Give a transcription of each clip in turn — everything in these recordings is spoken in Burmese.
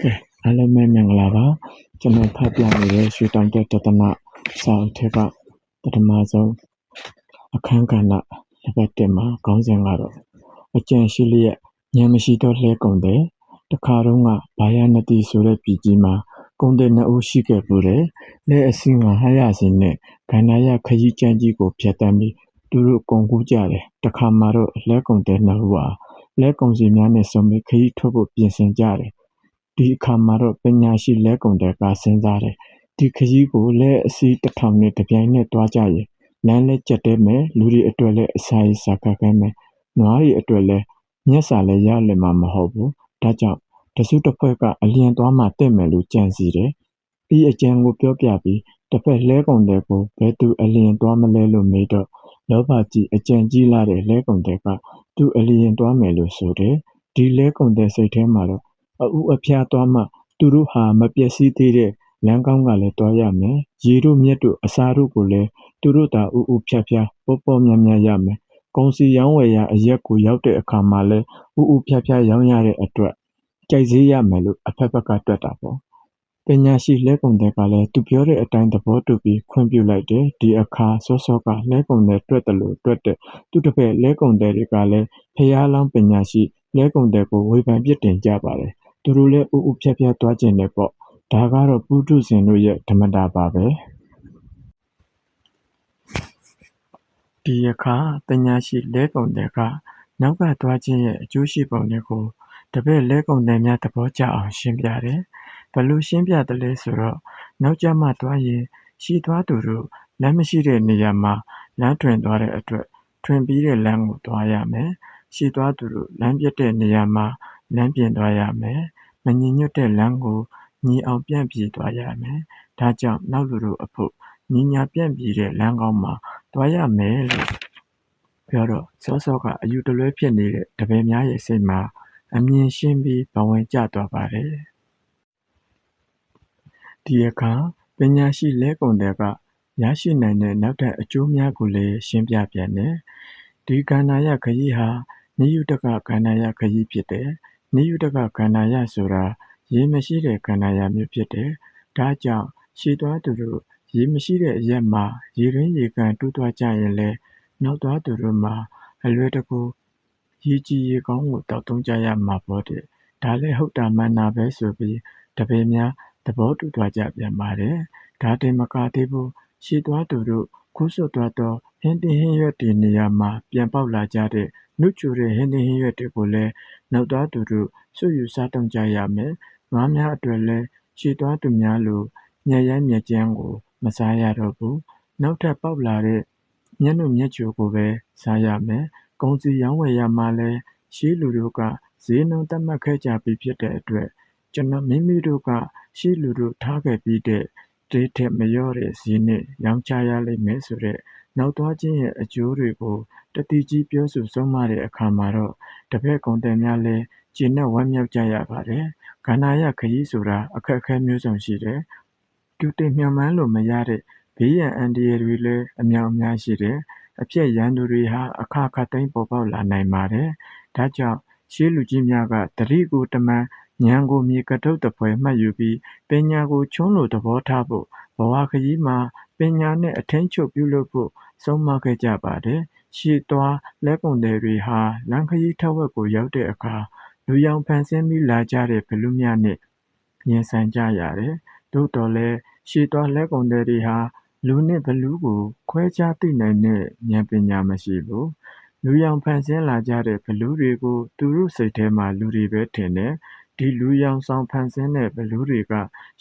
ကဲအားလုံးပဲမင်္ဂလာပါကျွန်တော်ဖတ်ပြနေတဲ့ရွှေတောင်တက်တဒနာစာအုပ်ထဲကပထမဆုံးအခန်းကဏ္ဍတစ်ပတ်တင်မှာခေါင်းစဉ်ကတော့အကျင့်ရှိလျက်ဉာဏ်မရှိတော့လှဲကုန်တယ်တခါတော့ကဘာယာနတိဆိုတဲ့ပြည်ကြီးမှာကုန်တဲ့နှစ်ဦးရှိခဲ့ပူတယ်လက်အစင်းကဟာရစင်းနဲ့ခန္ဓာရခကြီးကျန်းကြီးကိုဖြတ်တန်းပြီးသူတို့ကုန်ကူးကြတယ်တခါမှတော့လဲကုန်တဲ့နှစ်ဦးဟာလဲကုန်စီများနဲ့စုံပြီးခကြီးထွက်ဖို့ပြင်ဆင်ကြတယ်ဒီအခါမှာတော့ပညာရှိလဲကုန်တဲ့ကစဉ်းစားတယ်ဒီခကြီးကိုလက်အစီးတစ်ထောင်နဲ့တပြိုင်နဲ့တွားကြရင်လမ်းလဲကျက်တဲမယ်လူတွေအတွက်လည်းအစာရေစာခက်ခဲမယ်နွားတွေအတွက်လည်းမျက်စာလည်းရလည်မှာမဟုတ်ဘူးဒါကြောင့်တစုတစ်ဖွဲ့ကအလျင်သွားမှတင့်မယ်လို့ကြံစီတယ်ဒီအကြံကိုပြောပြပြီးတစ်ဖက်လဲကုန်တဲ့ကိုဘယ်သူအလျင်သွားမလဲလို့မေးတော့လောဘကြီးအကြံကြီးလာတဲ့လဲကုန်တဲ့ကသူအလျင်သွားမယ်လို့ဆိုတယ်ဒီလဲကုန်တဲ့စိတ်ထဲမှာတော့အဥအဖျားသွားမှသူတို့ဟာမပျက်စီးသေးတဲ့လမ်းကောင်းကလည်းတွားရမယ်ရေတို့မြက်တို့အစာတို့ကိုလည်းသူတို့သာဥဥဖြားဖြားပေါ်ပေါ်များများရမယ်ကုန်စီရောင်းဝယ်ရာအရက်ကိုရောက်တဲ့အခါမှာလည်းဥဥဖြားဖြားရောင်းရတဲ့အတွက်ကြိုက်စေးရမယ်လို့အဖက်ဖက်ကတွက်တာပေါ့ပညာရှိလဲကုန်တဲ့ကလည်းသူပြောတဲ့အတိုင်းသဘောတူပြီးခွင့်ပြုလိုက်တယ်ဒီအခါစောစောကလဲကုန်တဲ့တွက်တယ်လို့တွက်တဲ့သူတစ်ဖက်လဲကုန်တဲ့တွေကလည်းဖျားလောင်းပညာရှိလဲကုန်တဲ့ကိုဝေဖန်ပြစ်တင်ကြပါတယ်သူတို့လည်းဥဥဖြားဖြားသွားကျင်တယ်ပေါ့ဒါကတော့ပုထုဇဉ်တို့ရဲ့ဓမ္မတာပါပဲဒီအခါပညာရှိလဲကုန်တဲ့ကနောက်ကသွားခြင်းရဲ့အကျိုးရှိပုံတွေကိုတပည့်လဲကုန်တဲ့များသဘောကျအောင်ရှင်းပြတယ်ဘလို့ရှင်းပြတယ်လဲဆိုတော့နောက်ကျမှသွားရင်ရှည်သွားသူတို့လမ်းမရှိတဲ့နေရာမှာလမ်းထွင်သွားတဲ့အတွက်ထွင်ပြီးတဲ့လမ်းကိုသွားရမယ်ရှည်သွားသူတို့လမ်းပြတ်တဲ့နေရာမှာလမ်းပြင်သွားရမယ်မညီညွတ်တဲ့လမ်းကိုညီအောင်ပြန့်ပြေးသွားရမယ်ဒါကြောင့်နောက်လူတို့အဖို့ညီညာပြန့်ပြေးတဲ့လမ်းကောင်းမှာသွားရမယ်လို့ပြောတော့စောစောကအယူတလွဲဖြစ်နေတဲ့တပည့်များရဲ့စိတ်မှာအမြင်ရှင်းပြီးဘဝင်ကျသွားပါတယ်ဒီအခါပညာရှိလဲကုန်တဲ့ကရရှိနိုင်တဲ့နောက်ထပ်အကျိုးများကိုလည်းရှင်းပြပြန်တယ်ဒီကန္နာယခရီးဟာနိယုတကကန္နာယခရီးဖြစ်တယ်နိယုတကကန္နာယဆိုတာရေမရှိတဲ့ကန္နာယမျိုးဖြစ်တယ်ဒါကြောင့်ရှည်သွားသူတို့ရေမရှိတဲ့အရက်မှာရေရင်းရေကန်တူးသွားကြရင်လည်းနောက်သွားသူတို့မှာအလွယ်တကူရေကြည်ရေကောင်းကိုတောက်သုံးကြရမှာပေါ့တဲ့ဒါလည်းဟုတ်တာမှန်တာပဲဆိုပြီးတပည့်များသဘောတူသွားကြပြန်ပါတယ်ဒါတင်မကသေးဘူးရှည်သွားသူတို့ခိုးဆွတ်သွားတော့ဟင်းသီးဟင်းရွက်တွေနေရာမှာပြန်ပေါက်လာကြတဲ့နုချိုတဲ့ဟင်းသီးဟင်းရွက်တွေကိုလည်းနောက်သွားသူတို့ဆွတ်ယူစားတုံကြရမယ်နွားများအတွက်လည်းရှည်သွားသူများလိုညက်ရိုင်းမြက်ကြမ်းကိုမစားရတော့ဘူးနောက်ထပ်ပေါက်လာတဲ့မျက်နှုတ်မျက်ချိုကိုပဲစားရမယ်ကုန်စီရောင်းဝယ်ရမှာလည်းရှေးလူတို့ကဈေးနှုန်းသတ်မှတ်ခဲ့ကြပြီးဖြစ်တဲ့အတွက်ကျွန်တော်မိမိတို့ကရှေးလူတို့ထားခဲ့ပြီးတဲ့ဒေးထက်မလျော့တဲ့ဈေးနဲ့ရောင်းချရလိမ့်မယ်ဆိုတဲ့နောက်သွားခြင်းရဲ့အကျိုးတွေကိုတတိကြီးပြောဆိုဆုံးမတဲ့အခါမှာတော့တပည့်ကုန်တယ်များလည်းကျင့်နဲ့ဝမ်းမြောက်ကြရပါတယ်ခန္ဓာရခရီးဆိုတာအခက်အခဲမျိုးစုံရှိတယ်တူတင်မျှော်မှန်းလို့မရတဲ့ဘေးရန်အန္တရာယ်တွေလည်းအများအများရှိတယ်အဖြစ်ရန်သူတွေဟာအခါခတ်သိမ်းပေါ်ပေါက်လာနိုင်ပါတယ်ဒါကြောင့်ရှေးလူကြီးများကတတိကိုတမန်ဉာဏ်ကိုမြေကတုတ်တပွဲမှတ်ယူပြီးပညာကိုချုံးလို့သဘောထားဖို့ဘဝခရီးမှာပညာနဲ့အထင်းချုပ်ပြုလုပ်ဖို့ဆုံးမခဲ့ကြပါတယ်ရှေ့သွားလဲကုန်တယ်တွေဟာလမ်းခရီးထက်ဝက်ကိုရောက်တဲ့အခါလူရောင်ဖန်ဆင်းပြီးလာကြတဲ့ဘလူးများနဲ့ရင်ဆိုင်ကြရတယ်သို့တော်လည်းရှေ့သွားလဲကုန်တယ်တွေဟာလူနဲ့ဘလူးကိုခွဲခြားသိနိုင်တဲ့ဉာဏ်ပညာမရှိဘူးလူရောင်ဖန်ဆင်းလာကြတဲ့ဘလူးတွေကိုသူတို့စိတ်ထဲမှာလူတွေပဲထင်တယ်ဒီလူရောင်ဆောင်ဖန်ဆင်းတဲ့ဘလူးတွေက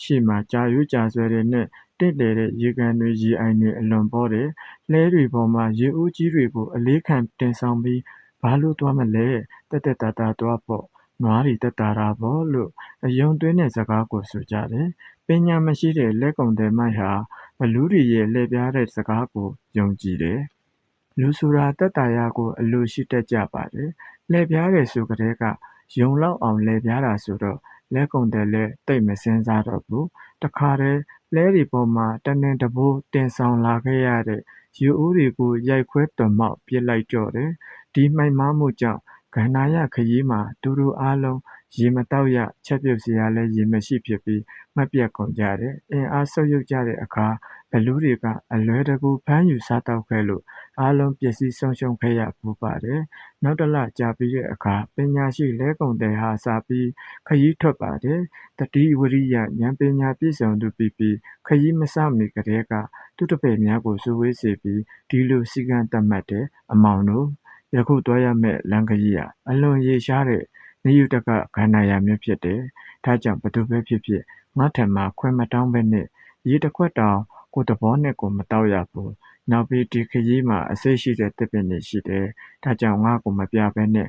ရှေ့မှာကြာရွေးကြာဆွဲတဲ့နဲ့တင့်တယ်တဲ့ရေကန်တွေရေအိုင်တွေအလွန်ပေါ်တယ်လှဲတွေပေါ်မှာရေအိုးကြီးတွေကိုအလေးခံတင်ဆောင်ပြီးဘာလို့သွားမလဲတက်တက်တာတာသွားပေါ့နွားတွေတက်တာတာပေါ့လို့အယုံသွင်းတဲ့စကားကိုဆိုကြတယ်ပညာမရှိတဲ့လက်ကုံတဲ့မိုက်ဟာဘလူးတွေရဲ့လှည့်ပြားတဲ့စကားကိုယုံကြည်တယ်လူဆိုတာတက်တာရကိုအလိုရှိတတ်ကြပါတယ်လှည့်ပြားတယ်ဆိုကြတဲ့ကယုံလောက်အောင်လှည့်ပြားတာဆိုတော့လက်ကုံတဲ့လက်တိတ်မစင်းစားတော့ဘူးတခါတည်းလဲတွေပေါ်မှာတနင်တဘိုးတင်ဆောင်လာခဲ့ရတဲ့ရေအိုးတွေကိုရိုက်ခွဲသွန်မောက်ပြစ်လိုက်တော့တယ်ဒီမှိုက်မားမှုကြောင့် ကန္နာယခရီးမှာသူတို့အားလုံးရေမတောက်ရချက်ပြုတ်စရာလည်းရေမရှိဖြစ်ပြီးမပြတ်ကုန်ကြတယ်။အင်အားဆုပ်ယုပ်ကြတဲ့အခါဘလူးတွေကအလွယ်တကူဖမ်းယူစားတောက်ခဲ့လို့အားလုံးပျက်စီးဆုံးရှုံးခဲ့ရပူပါတယ်။နောက်တစ်လကြာပြီးတဲ့အခါပညာရှိလဲကုန်တဲ့ဟာစာပြီးခရီးထွက်ပါတယ်။တတိဝရိယဉာဏ်ပညာပြည့်စုံသူပြီးခရီးမစမီကတည်းကသူ့တပည့်များကိုစုဝေးစေပြီးဒီလိုစည်းကမ်းသတ်မှတ်တယ်။အမောင်တို့ယခုသွားရမယ့်လမ်းခရီးဟာအလွန်ရေရှားတဲ့နိယုတကကန္နာယမျိုးဖြစ်တယ်။ဒါကြောင့်ဘသူပဲဖြစ်ဖြစ်ငါထံမှာခွင့်မတောင်းဘဲနဲ့ရေတစ်ခွက်တောင်ကိုယ်သဘောနဲ့ကိုမတောက်ရဘူး။နောက်ပြီးဒီခရီးမှာအစိတ်ရှိတဲ့သစ်ပင်တွေရှိတယ်။ဒါကြောင့်ငါ့ကိုမပြဘဲနဲ့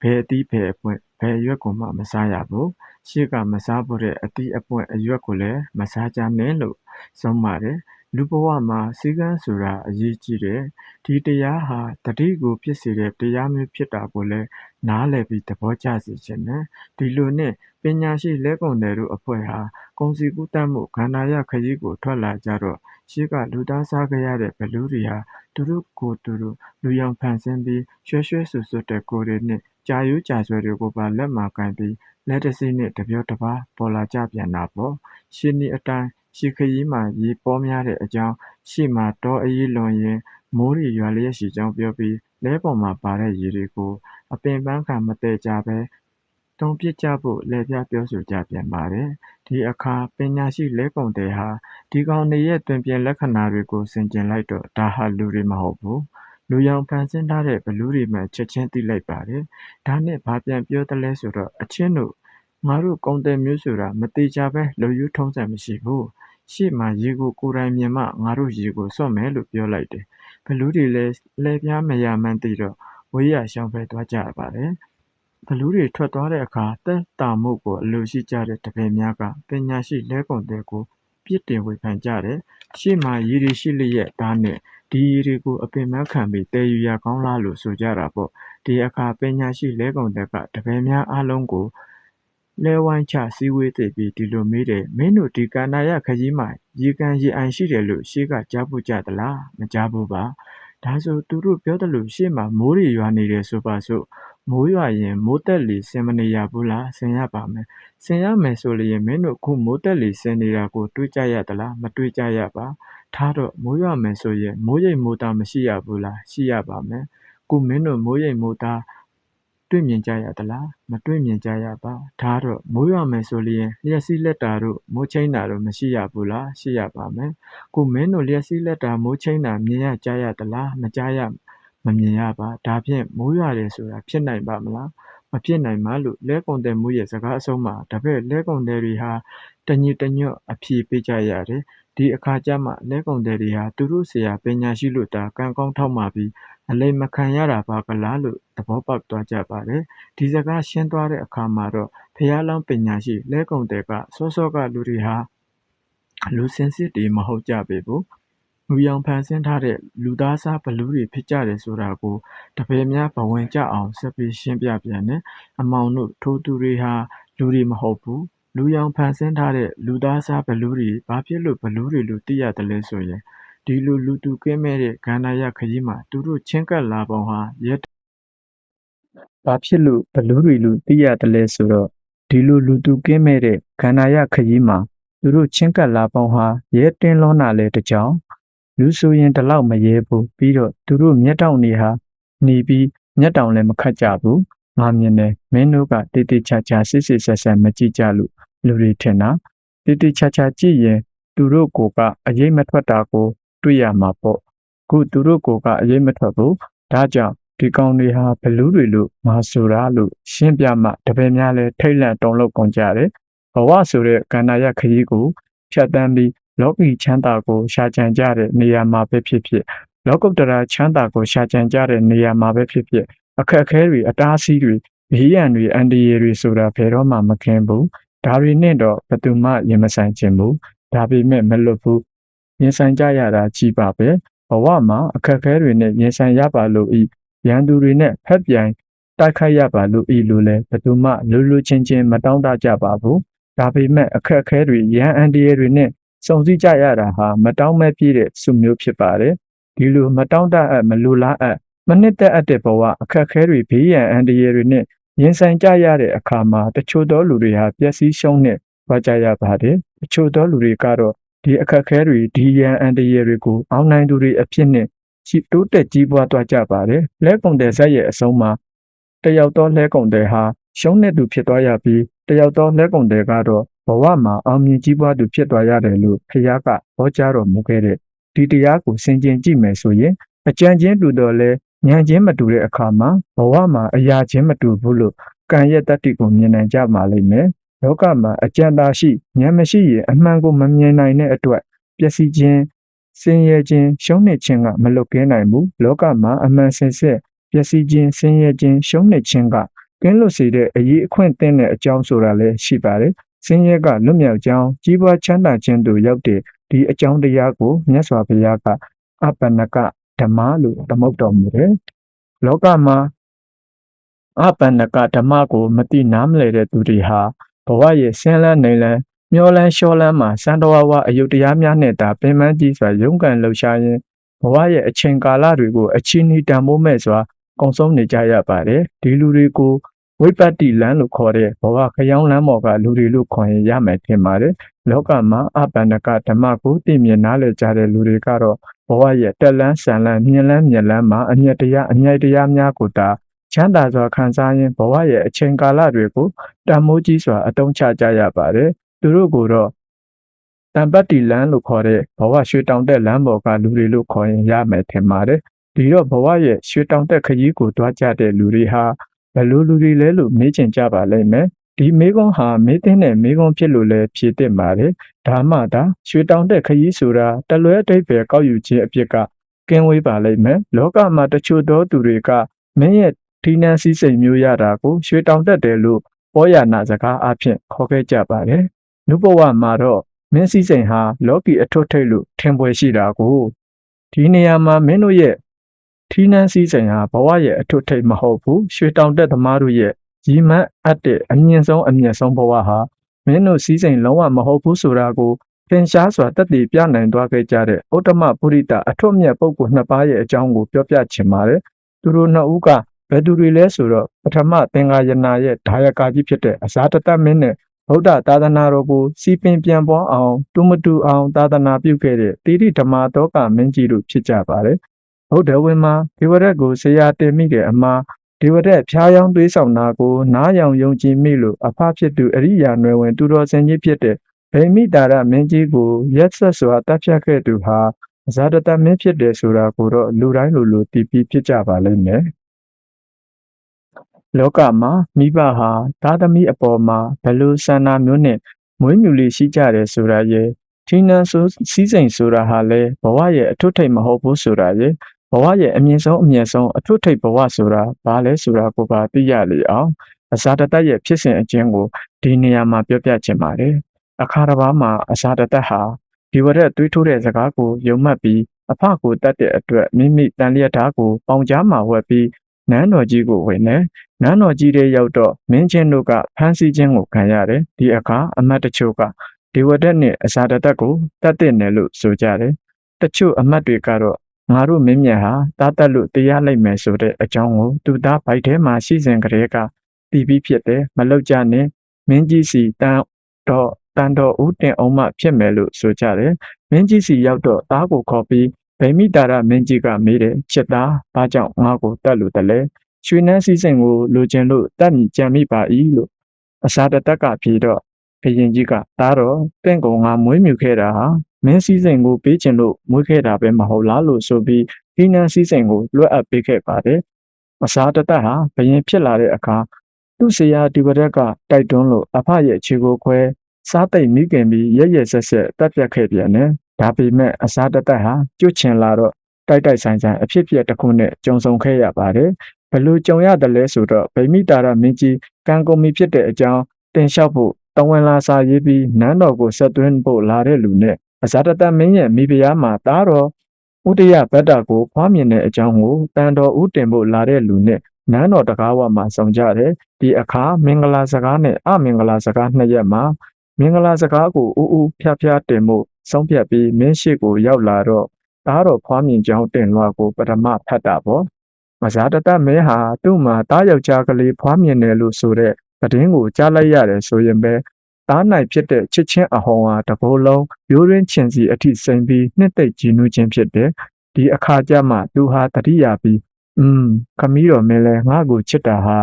ဘယ်အသီးဘယ်အပွင့်ဘယ်အရွက်ကိုမှမစားရဘူး။ရှေ့ကမစားဖို့တဲ့အသီးအပွင့်အရွက်ကိုလည်းမစားကြနဲ့လို့ဆုံးမတယ်။လူဘဝမှာစည်းကမ်းဆိုတာအရေးကြီးတယ်။ဒီတရားဟာတတိကိုဖြစ်စေတဲ့တရားမျိုးဖြစ်တာကိုလည်းနားလည်ပြီးသဘောကျစေချင်တယ်။ဒီလိုနဲ့ပညာရှိလဲကုန်တယ်တို့အဖွဲ့ဟာကုန်စည်ကူးသန်းမှုကန္နာယခရီးကိုထွက်လာကြတော့ရှေ့ကလူသားစားခဲ့ရတဲ့ဘလူးတွေဟာသူတို့ကိုယ်သူတို့လူယောင်ဖန်ဆင်းပြီးရွှဲရွှဲဆွတ်ဆွတ်တဲ့ကိုယ်တွေနဲ့ကြာရိုးကြာဆွဲတွေကိုပါလက်မှာကိုင်ပြီးလက်တစ်စီးနဲ့တစ်ပြောတစ်ပါးပေါ်လာကြပြန်တာပေါ့။ရှေးနည်းအတိုင်းရှေးခရီးမှာရေပေါများတဲ့အကြောင်းရှေ့မှာတောအရေးလွန်ရင်မိုးတွေရွာလျက်ရှိကြောင်းပြောပြီးလဲပေါ်မှာပါတဲ့ရေတွေကိုအပင်ပန်းခံမတည့်ကြပဲတုံပစ်ကြဖို့လှည့်ပြားပြောဆိုကြပြန်ပါတယ်။ဒီအခါပညာရှိလဲကုန်တယ်ဟာဒီကောင်တွေရဲ့တွင်ပြင်လက္ခဏာတွေကိုဆင်ခြင်လိုက်တော့ဒါဟာလူတွေမဟုတ်ဘူး။လူယောင်ဖန်ဆင်းထားတဲ့ဘလူးတွေမှချက်ချင်းသိလိုက်ပါတယ်။ဒါနဲ့ဘာပြန်ပြောသလဲဆိုတော့အချင်းတို့ငါတို့ကုန်တယ်မျိုးဆိုတာမတိကြပဲလူယူထုံးစံမရှိဘူး။ရှေ့မှာရေကိုကိုယ်တိုင်မြင်မှငါတို့ရေကိုစော့မယ်လို့ပြောလိုက်တယ်။ဘလူးတွေလည်းလှည့်ပြားမရမှန်းသိတော့ဝေးရရှောင်ဖယ်သွားကြပါတယ်။ဘလူးတွေထွက်သွားတဲ့အခါသက်သာမှုကိုအလိုရှိကြတဲ့တပည့်များကပညာရှိလဲကုန်တဲ့ကိုပြစ်တင်ဝေဖန်ကြတယ်။ရှေ့မှာရေတွေရှိလျက်သားနဲ့ဒီရေတွေကိုအပင်ပန်းခံပြီးတည်ယူရကောင်းလားလို့ဆိုကြတာပေါ့။ဒီအခါပညာရှိလဲကုန်တဲ့ကတပည့်များအားလုံးကိုလှဲဝိုင်းချစည်းဝေးသိပြီးဒီလိုမေးတယ်မင်းတို့ဒီကန္နာယခကြီးမှာရေကန်ရေအိုင်ရှိတယ်လို့ရှေးကကြားဖို့ကြသလားမကြားဘူးပါဒါဆိုသူတို့ပြောတယ်လို့ရှေ့မှာမိုးတွေရွာနေတယ်ဆိုပါစို့မိုးရွာရင်မိုးတက်လီဆင်မနေရဘူးလားဆင်ရပါမယ်ဆင်ရမယ်ဆိုလျင်မင်းတို့ခုမိုးတက်လီဆင်နေတာကိုတွေးကြရသလားမတွေးကြရပါထားတော့မိုးရွာမယ်ဆိုရင်မိုးရိပ်မိုးသားမရှိရဘူးလားရှိရပါမယ်ခုမင်းတို့မိုးရိပ်မိုးသားတွေ့မြင်ကြရသလားမတွေ့မြင်ကြရပါဒါတော့မိုးရွာမယ်ဆိုလျင်လျှက်စီးလက်တာတို့မိုးချိန်းတာတို့မရှိရဘူးလားရှိရပါမယ်ခုမင်းတို့လျှက်စီးလက်တာမိုးချိန်းတာမြင်ရကြားရသလားမကြားရမမြင်ရပါဒါဖြင့်မိုးရွာတယ်ဆိုတာဖြစ်နိုင်ပါမလားမဖြစ်နိုင်ပါလို့လဲကုန်တဲ့မိုးရဲ့စကားအဆုံးမှာတပည့်လဲကုန်တဲ့တွေဟာတညစ်တညွတ်အဖြေပေးကြရတယ်ဒီအခါကျမှလဲကုန်တဲ့တွေဟာသူတို့ဆရာပညာရှိလို့တာကံကောင်းထောက်မှပြီးအလိမ်မခံရတာပါကလားလို့သဘောပေါက်သွားကြပါတယ်ဒီစကားရှင်းသွားတဲ့အခါမှာတော့ဖျားလောင်းပညာရှိလဲကုန်တဲ့ကစောစောကလူတွေဟာလူစင်စစ်တွေမဟုတ်ကြပေဘူးလူယောင်ဖန်ဆင်းထားတဲ့လူသားစားဘလူးတွေဖြစ်ကြတယ်ဆိုတာကိုတပည့်များဘဝင်ကြအောင်ဆက်ပြီးရှင်းပြပြန်တယ်အမောင်တို့ထိုသူတွေဟာလူတွေမဟုတ်ဘူးလူယောင်ဖန်ဆင်းထားတဲ့လူသားစားဘလူးတွေဘာဖြစ်လို့ဘလူးတွေလို့သိရတယ်လဲဆိုရင်ဒီလိုလူသူကင်းမဲ့တဲ့ကန္နာယခကြီးမှာသူတို့ချင်းကပ်လာပုံဟာရက်ဘာဖြစ်လို့ဘလူးတွေလို့သိရတယ်လဲဆိုတော့ဒီလိုလူသူကင်းမဲ့တဲ့ကန္နာယခကြီးမှာသူတို့ချင်းကပ်လာပုံဟာရဲတင်းလွန်းတာလဲတကြောင်လူဆိုရင်ဒီလောက်မရဲဘူးပြီးတော့သူတို့မျက်တောင်တွေဟာหนีပြီးမျက်တောင်လည်းမခတ်ကြဘူးငါမြင်တယ်မင်းတို့ကတိတိကျကျစစ်စစ်ဆက်ဆက်မကြည့်ကြလို့လူတွေထင်တာတိတိကျကျကြည့်ရင်သူတို့ကအရေးမထွက်တာကိုတွေ့ရမှာပေါ့ခုသူတို့ကအရေးမထွက်ဘူးဒါကြောင့်ဒီကောင်တွေဟာဘလူးတွေလို့ငါဆိုတာလို့ရှင်းပြမှတပည့်များလဲထိတ်လန့်တုန်လှုပ်ကုန်ကြတယ်ဘဝဆိုတဲ့ကန္နာယခကြီးကိုဖြတ်တန်းပြီးလောကီချမ်းသာကိုရှာကြံကြတဲ့နေရာမှာပဲဖြစ်ဖြစ်လောကုတ္တရာချမ်းသာကိုရှာကြံကြတဲ့နေရာမှာပဲဖြစ်ဖြစ်အခက်အခဲတွေအတားအဆီးတွေဘေးရန်တွေအန္တရာယ်တွေဆိုတာဘယ်တော့မှမကင်းဘူးဒါတွေနဲ့တော့ဘယ်သူမှရင်မဆိုင်ခြင်းဘူးဒါပေမဲ့မလွတ်ဘူးရင်ဆိုင်ကြရတာကြီးပါပဲဘဝမှာအခက်အခဲတွေနဲ့ရင်ဆိုင်ရပါလို့ဤရန်သူတွေနဲ့ဖက်ပြိုင်တိုက်ခိုက်ရပါလို့ဤလို့လဲဘယ်သူမှလူချင်းချင်းမတောင်းတကြပါဘူးဒါပေမဲ့အခက်အခဲတွေရန်အန္တရာယ်တွေနဲ့စုံစည်းကြရတာဟာမတောင်းမဲ့ပြည့်တဲ့စုမျိုးဖြစ်ပါတယ်ဒီလိုမတောင်းတအပ်မလိုလားအပ် မနှစ်သက်အပ်တဲ့ဘဝအခက်အခဲတွေဘေးရန်အန္တရာယ်တွေနဲ့ရင်ဆိုင်ကြရတဲ့အခါမှာတချို့သောလူတွေဟာပျက်စီးရှုံးနဲ့သွားကြရပါတယ်။တချို့သောလူတွေကတော့ဒီအခက်အခဲတွေဒီရန်အန္တရာယ်တွေကိုအောင်နိုင်သူတွေအဖြစ်နဲ့တိုးတက်ကြီးပွားသွားကြပါတယ်။လဲကုန်တဲ့ဇက်ရဲ့အဆုံးမှာတယောက်သောလဲကုန်တဲ့ဟာရှုံးတဲ့သူဖြစ်သွားရပြီးတယောက်သောလဲကုန်တဲ့ကတော့ဘဝမှာအောင်မြင်ကြီးပွားသူဖြစ်သွားရတယ်လို့ဖခင်ကဟောကြားတော်မူခဲ့တဲ့ဒီတရားကိုဆင်ခြင်ကြည့်မယ်ဆိုရင်အကြံချင်းတူတော့လဲဉာဏ်ချင်းမတူတဲ့အခါမှာဘဝမှာအရာချင်းမတူဘူးလို့ကံရဲ့တတ္တိကိုမြင်နိုင်ကြပါလိမ့်မယ်။လောကမှာအကြံသာရှိဉာဏ်မရှိရင်အမှန်ကိုမမြင်နိုင်တဲ့အတွက်ပျက်စီးခြင်းဆင်းရဲခြင်းရှုံးနိခြင်းကမလွတ်ကင်းနိုင်ဘူး။လောကမှာအမှန်စင်စစ်ပျက်စီးခြင်းဆင်းရဲခြင်းရှုံးနိခြင်းကကင်းလွတ်စေတဲ့အရေးအခွင့်သင့်တဲ့အကြောင်းဆိုတာလည်းရှိပါတယ်။ဆင်းရဲကလွတ်မြောက်ကြောင်းကြီးပွားချမ်းသာခြင်းတို့ရောက်တဲ့ဒီအကြောင်းတရားကိုမြတ်စွာဘုရားကအပ္ပနကဓမ္မလို့သမုတ်တော်မူတယ်။လောကမှာအပ္ပနကဓမ္မကိုမသိနားမလည်တဲ့သူတွေဟာဘဝရဲ့ဆင်းလန်းနေလန်းမျောလန်းလျှောလန်းမှာစံတော်ဝါအယုတ်တရားများနဲ့သာပင်ပန်းကြီးစွာရုန်းကန်လှုပ်ရှားရင်းဘဝရဲ့အချိန်ကာလတွေကိုအချင်းဤတန်ဖိုးမဲ့စွာကုန်ဆုံးနေကြရပါတယ်။ဒီလူတွေကိုဝိပတ္တိလန်းလို့ခေါ်တဲ့ဘဝခရောင်းလန်းပေါ်ကလူတွေလို့ခေါ်ရင်ရမယ်ထင်ပါတယ်။လောကမှာအပ္ပနကဓမ္မကိုသိမြင်နားလည်ကြတဲ့လူတွေကတော့ဘဝရဲ့တက်လန်းဆန်လန်းမြင်လန်းမြင်လန်းမှာအမြတ်တရားအမြိုက်တရားများကိုသာချမ်းသာစွာခံစားရင်းဘဝရဲ့အချိန်ကာလတွေကိုတန်မိုးကြီးစွာအသုံးချကြရပါတယ်။သူတို့ကိုတော့တံပတ်တီလန်းလို့ခေါ်တဲ့ဘဝရွှေတောင်တက်လမ်းပေါ်ကလူတွေလို့ခေါ်ရင်ရမယ်ထင်ပါတယ်။ဒီတော့ဘဝရဲ့ရွှေတောင်တက်ခရီးကိုတွားကြတဲ့လူတွေဟာဘယ်လိုလူတွေလဲလို့မေးချင်ကြပါလိမ့်မယ်။ဒီမေးခွန်းဟာမေးသင့်တဲ့မေးခွန်းဖြစ်လို့လည်းဖြေသင့်ပါတယ်။ဒါမှသာရွှေတောင်တက်ခရီးဆိုတာတလွဲအဓိပ္ပာယ်ကောက်ယူခြင်းအဖြစ်ကကင်းဝေးပါလိမ့်မယ်။လောကမှာတချို့သောသူတွေကမင်းရဲ့ထီးနှံစည်းစိမ်မျိုးရတာကိုရွှေတောင်တက်တယ်လို့ပေါ်ရနာစကားအဖြစ်ခေါ်ခဲ့ကြပါတယ်။လူဘဝမှာတော့မင်းစည်းစိမ်ဟာလောကီအထွတ်ထိပ်လို့ထင်ပွဲရှိတာကိုဒီနေရာမှာမင်းတို့ရဲ့ထီးနှံစည်းစိမ်ဟာဘဝရဲ့အထွတ်ထိပ်မဟုတ်ဘူးရွှေတောင်တက်သမားတို့ရဲ့ရီမတ်အပ်တဲ့အမြင့်ဆုံးဘဝဟာမင်းတို့စည်းစိမ်လုံးဝမဟုတ်ဘူးဆိုတာကိုသင်ရှားစွာတက်တည်ပြနိုင်သွားခဲ့ကြတဲ့ဥတ္တမပုရိသအထွတ်မြတ်ပုဂ္ဂိုလ်နှစ်ပါးရဲ့အကြောင်းကိုပြောပြချင်ပါတယ်သူတို့နှစ်ဦးကဘယ်သူတွေလဲဆိုတော့ပထမသင်္ဃာယနာရဲ့ဒါယကာကြီးဖြစ်တဲ့အဇာတတမင်းနဲ့ဗုဒ္ဓသာသနာတော်ကိုစီပင်ပြန်ပွားအောင်တူမတူအောင်သာသနာပြုခဲ့တဲ့တိရိဓမ္မတောကမင်းကြီးတို့ဖြစ်ကြပါတယ်။ဗုဒ္ဓဝင်းမှာဒေဝရက်ကိုဆရာတင်မိတဲ့အမှားဒေဝရက်ဖျားယောင်းသွေးဆောင်တာကိုနားယောင်ယုံကြည်မိလို့အဖဖြစ်သူအရိယာနွယ်ဝင်သူတော်စင်ကြီးဖြစ်တဲ့ဗိမိတာရမင်းကြီးကိုရက်ဆက်စွာတပ်ဖြတ်ခဲ့သူဟာအဇာတတမင်းဖြစ်တယ်ဆိုတာကိုတော့လူတိုင်းလိုသိပြီးဖြစ်ကြပါလိမ့်မယ်။လောကမှာမိဘဟာသားသမီးအပေါ်မှာဘယ်လိုဆန္ဒမျိုးနဲ့မွေးမြူလေးရှိကြတယ်ဆိုတာရဲ့ထီးနှံဆိုစည်းစိမ်ဆိုတာဟာလည်းဘဝရဲ့အထွတ်ထိပ်မဟုတ်ဘူးဆိုတာရဲ့ဘဝရဲ့အမြင့်ဆုံးအထွတ်ထိပ်ဘဝဆိုတာဘာလဲဆိုတာကိုပါသိရလေအောင်အဇာတတရဲ့ဖြစ်စဉ်အကျဉ်းကိုဒီနေရာမှာပြောပြချင်ပါတယ်အခါတစ်ပါးမှာအဇာတတဟာဒီဝရက်သွေးထိုးတဲ့စကားကိုယုံမှတ်ပြီးအဖကိုတတ်တဲ့အတွက်မိမိတန်လျက်ဓာတ်ကိုပေါင်ကြားမှာဝက်ပြီးနန်းတော်ကြီးကိုဝင်တယ်နန်းတော်ကြီးတဲ့ရောက်တော့မင်းချင်းတို့ကဖမ်းဆီးခြင်းကိုခံရတယ်ဒီအခါအမတ်တချို့ကဒီဝရက်နဲ့အဇာတတကိုတတ်တဲ့နယ်လို့ဆိုကြတယ်တချို့အမတ်တွေကတော့ငါတို့မင်းမြတ်ဟာတားတက်လို့တရားလိုက်မယ်ဆိုတဲ့အကြောင်းကိုသူသားဗိုက်ထဲမှာရှိစဉ်ကလေးကတီးပြီးဖြစ်တယ်မလောက်ကြနဲ့မင်းကြီးစီတန်တော်ဦးတင်အောင်မှဖြစ်မယ်လို့ဆိုကြတယ်မင်းကြီးစီရောက်တော့သားကိုခေါ်ပြီးဗိမိတာရမင်းကြီးကမေးတယ်ချစ်သားဘာကြောင့်ငါ့ကိုတတ်လို့တလဲရွှေနှန်းစည်းစိမ်ကိုလိုချင်လို့တတ်မိကြံမိပါ၏လို့အဇာတတကဖြေတော့ဘုရင်ကြီးကသားတော်တင့်ကိုငါမွေးမြူခဲ့တာဟာမင်းစည်းစိမ်ကိုပေးချင်လို့မွေးခဲ့တာပဲမဟုတ်လားလို့ဆိုပြီးဒီနန်းစည်းစိမ်ကိုလွှတ်အပ်ပေးခဲ့ပါတယ်အဇာတတဟာဘုရင်ဖြစ်လာတဲ့အခါသူ့ဆရာဒီဝရက်ကတိုက်တွန်းလို့အဖရဲ့ခြေကိုခွဲစားသိမ့်မိခင်ပြီးရက်ဆက်တက်ပြတ်ခဲ့ပြန်တယ်ဒါပေမဲ့အဇာတတဟာကျွတ်ချင်လာတော့တိုက်ဆိုင်အဖြစ်တစ်ခုနဲ့ကြုံဆုံခဲ့ရပါတယ်ဘလို့ကြုံရတယ်လဲဆိုတော့ဗိမိတာရမင်းကြီးကံကုန်ပြီဖြစ်တဲ့အကြောင်းတင်လျှောက်ဖို့တဝန်လာစာရေးပြီးနန်းတော်ကိုဆက်သွင်းဖို့လာတဲ့လူနဲ့အဇာတတမင်းရဲ့မိဖုရားမှာသားတော်ဥဒယဗတ္တကိုဖွားမြင်တဲ့အကြောင်းကိုတန်တော်ဥတင်ဖို့လာတဲ့လူနဲ့နန်းတော်တကားဝမှာဆောင်ကြတယ်ဒီအခါမင်္ဂလာစကားနဲ့အမင်္ဂလာစကားနှစ်ရက်မှာမင်္ဂလာစကားကိုဖျားတင်ဖို့ဆုံးဖြတ်ပြီးမင်းရှိကိုရောက်လာတော့သားတော်ဖွားမြင်ကြောင်းတင်လွှာကိုပထမဖတ်တာပေါ့ မဇာတတမင်းဟာသူ့မှာတားယောက်ျားကလေးဖွားမြင်တယ်လို့ဆိုတဲ့သတင်းကိုကြားလိုက်ရတယ်ဆိုရင်ပဲသားနိုင်ဖြစ်တဲ့ချစ်ချင်းအဟောင်းဟာတကိုယ်လုံးရိုးရင်းချင်စီအထိစိမ့်ပြီးနှစ်သိမ့်ကြည်နူးခြင်းဖြစ်တယ်ဒီအခါကျမှသူဟာတတိယပြီးခမီးတော်မင်းလဲငါ့ကိုချစ်တာဟာ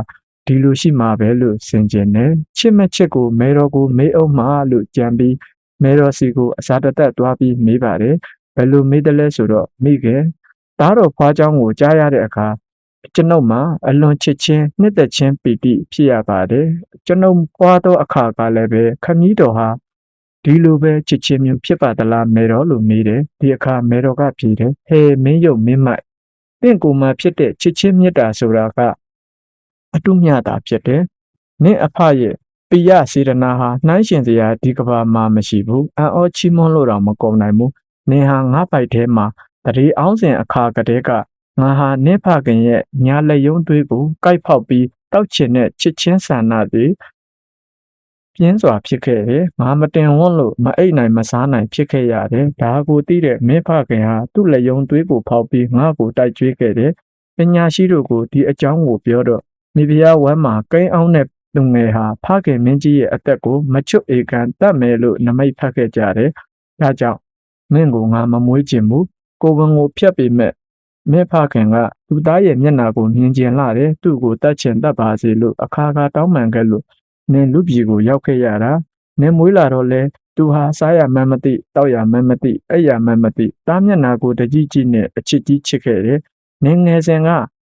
ဒီလိုရှိမှာပဲလို့ဆင်ခြင်တယ်ချစ်မချစ်ကိုမဲတော်ကိုမေးအောင်မှလို့ကြံပြီးမဲတော်စီကိုအစာတသက်သွားပြီးမေးပါတယ်ဘယ်လိုမေးတယ်လဲဆိုတော့မိခင်သားတော်ဖွားเจ้าကိုကြားရတဲ့အခါကျွန်ုပ်မှာအလွန်ချစ်ချင်းနှစ်သက်ချင်းပီတိဖြစ်ရပါတယ်ကျွန်ုပ်ဖွားသောအခါကလည်းပဲခမည်းတော်ဟာဒီလိုပဲချစ်ချင်းမျိုးဖြစ်ပါသလားမဲတော်လို့မေးတယ်ဒီအခါမဲတော်ကဖြေတယ်ဟဲမင်းယုံမင်းမိုက်တင့်ကိုယ်မှာဖြစ်တဲ့ချစ်ချင်းမြတ်တာဆိုတာကအတုမျှတာဖြစ်တယ်နင့်အဖရဲ့ပိယစေတနာဟာနှိုင်းရှင်စရာဒီကဘာမှာမရှိဘူးအံ့ဩချီးမွမ်းလို့တော့မကုန်နိုင်ဘူးနင်ဟာငါ့ပိုက်ထဲမှာတရေအောင်စဉ်အခါကတည်းကငါဟာနင့်ဖခင်ရဲ့ညာလက်ယုံသွေးကိုကိုက်ဖောက်ပြီးတောက်ချင်တဲ့ချစ်ချင်းဆန္ဒတွေပြင်းစွာဖြစ်ခဲ့တယ်ငါမတင်ဝန်းလို့မအိပ်နိုင်မစားနိုင်ဖြစ်ခဲ့ရတယ်ဒါကိုသိတဲ့မင်းဖခင်ဟာသူ့လက်ယုံသွေးကိုဖောက်ပြီးငါ့ကိုတိုက်ကျွေးခဲ့တယ်ပညာရှိတို့ကိုဒီအကြောင်းကိုပြောတော့မိဖုရားဝမ်းမှာကိန်းအောင်တဲ့လူငယ်ဟာဖခင်မင်းကြီးရဲ့အသက်ကိုမချွတ်ဧကန်တတ်မယ်လို့နမိတ်ဖတ်ခဲ့ကြတယ်။ဒါကြောင့်မင်းကိုငါမမွေးချင်ဘူး။ကိုဝန်ကိုဖျက်ပေမဲ့မင်းဖခင်ကသူသားရဲ့မျက်နှာကိုမြင်ကျင်လာတယ်သူ့ကိုတတ်ချင်တတ်ပါစေလို့အခါခါတောင်းပန်ခဲ့လို့နင်လူပြည်ကိုရောက်ခဲ့ရတာ။နင်မွေးလာတော့လဲသူဟာစားရမှန်းမသိတောက်ရမှန်းမသိအိပ်ရမှန်းမသိတားမျက်နှာကိုတကြီးကြီးနဲ့အချစ်ကြီးချစ်ခဲ့တယ်။နင်ငယ်စဉ်က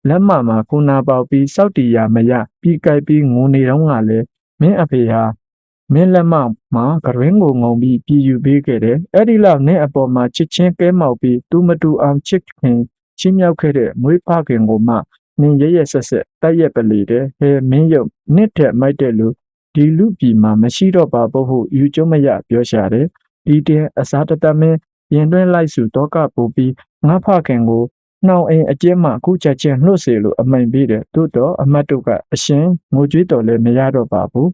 လက်မမှာခုနာပေါက်ပြီးစောက်တီရမရပြီးကြိုက်ပြီးငိုနေတော့ကလည်းမင်းအဖေဟာမင်းလက်မမှာကရင်းကိုငုံပြီးပြည်ယူပေးခဲ့တယ်အဲ့ဒီလောက်နင်းအပေါ်မှာချစ်ချင်းကဲမောက်ပြီးသူမတူအောင်ချစ်ခင်ချင်းမြောက်ခဲ့တဲ့မွေးဖခင်ကိုမှနင်းရရဆက်ဆက်တိုက်ရက်ပလေတယ်ဟဲမင်းရုပ်နှစ်ထက်မိုက်တဲ့လူဒီလူပြည်မှာမရှိတော့ပါဘူးဟုယူကျုံမရပြောရှာတယ်ဒီတဲ့အစားတတမင်းရင်တွင်းလိုက်စုတော့ကပူပြီးငါဖခင်ကိုနှောင်အိမ်အကျဲမှအခုချက်ချင်းနှုတ်စေလို့အမိန်ပေးတယ်သို့တော့အမတ်တို့ကအရှင်ငိုကြွေးတော်လည်းမရတော့ပါဘူး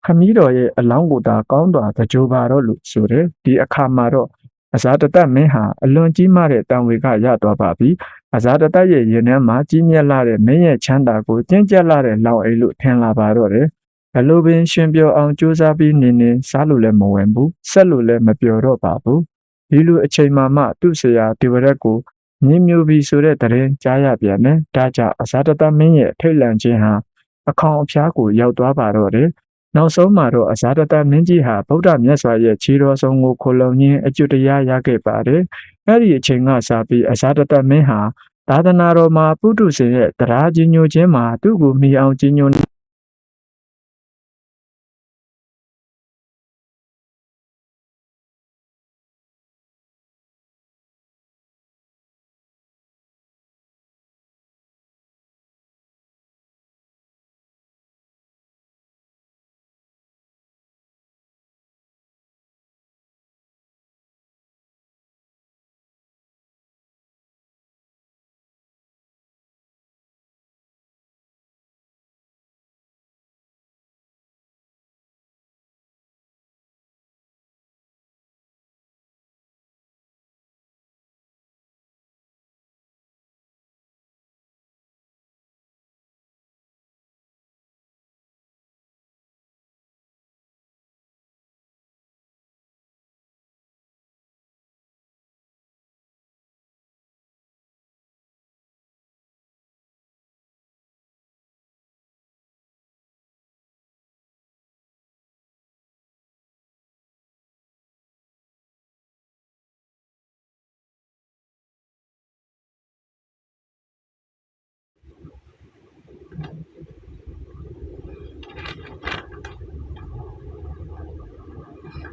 ခမည်းတော်ရဲ့အလောင်းကိုသာကောင်းစွာကြိုးပါတော့လို့ဆိုတယ်ဒီအခါမှာတော့အဇာတတမင်းဟာအလွန်ကြီးမားတဲ့တံဝေကရသွားပါပြီအဇာတတရဲ့ရင်ထဲမှာကြီးမြတ်လာတဲ့မင်းရဲ့ချမ်းသာကိုကျင့်ကြက်လာတဲ့လောင်အိမ်လို့ထင်လာပါတော့တယ်ဘလို့ပင်ရှင်ပြောအောင်ကြိုးစားပြီးနေစားလို့လည်းမဝင်ဘူးဆက်လို့လည်းမပြောတော့ပါဘူးဒီလိုအချိန်မှသူ့ဆရာဒီဝရက်ကိုမြင်းမျိုးပြီးဆိုတဲ့တရင်ကြားရပြန်တယ်ဒါကြောင့်အဇာတတမင်းရဲ့ထိတ်လန့်ခြင်းဟာအခေါင်အဖျားကိုရောက်သွားပါတော့တယ်နောက်ဆုံးမှာတော့အဇာတတမင်းကြီးဟာဗုဒ္ဓမြတ်စွာရဲ့ခြေတော်ဆုံးကိုခိုလုံရင်းအကျွတ်တရားရခဲ့ပါတယ်အဲ့ဒီအချိန်ကစပြီးအဇာတတမင်းဟာသာသနာတော်မှာပုထုဇဉ်ရဲ့တရားကြီးညိုခြင်းမှာသူ့ကိုမိအောင်ကြီးညို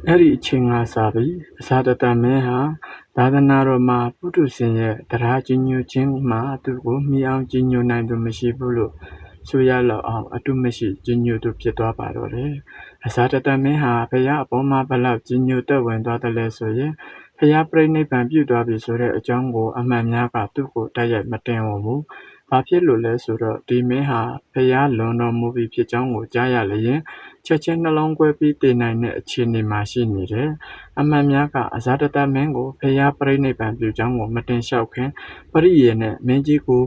အဲ့ဒီအချိန်ကစပြီးအဇာတတမင်းဟာသာသနာတော်မှာပုထုဇဉ်ရဲ့တရားကြီးညိုခြင်းမှာသူ့ကိုမိအောင်ကြီးညိုနိုင်သူမရှိဘူးလို့ဆိုရလောက်အောင်အတုမရှိကြီးညိုသူဖြစ်သွားပါတော့တယ်အဇာတတမင်းဟာဘုရားအပေါ်မှာဘလောက်ကြီးညိုတက်ဝင်သွားတယ်လဲဆိုရင်ဘုရားပြိဋိဘံပြုသွားပြီဆိုတဲ့အကြောင်းကိုအမှန်များကသူ့ကိုတိုက်ရိုက်မတင်ဝင်ဘူးဘာဖြစ်လို့လဲဆိုတော့ဒီမင်းဟာဘုရားလွန်တော်မူပြီးဖြစ်ကြောင်းကိုကြားရလျင်ချက်ချင်းနှလုံးကွဲပြီးတည်နိုင်တဲ့အခြေအနေမှာရှိနေတယ်။အမှန်များကအဇာတတမင်းကိုဘုရားပြိဋိဘံပြုကြောင်းကိုမတင်လျှောက်ခင်ပရိယေနဲ့မင်းကြီးကို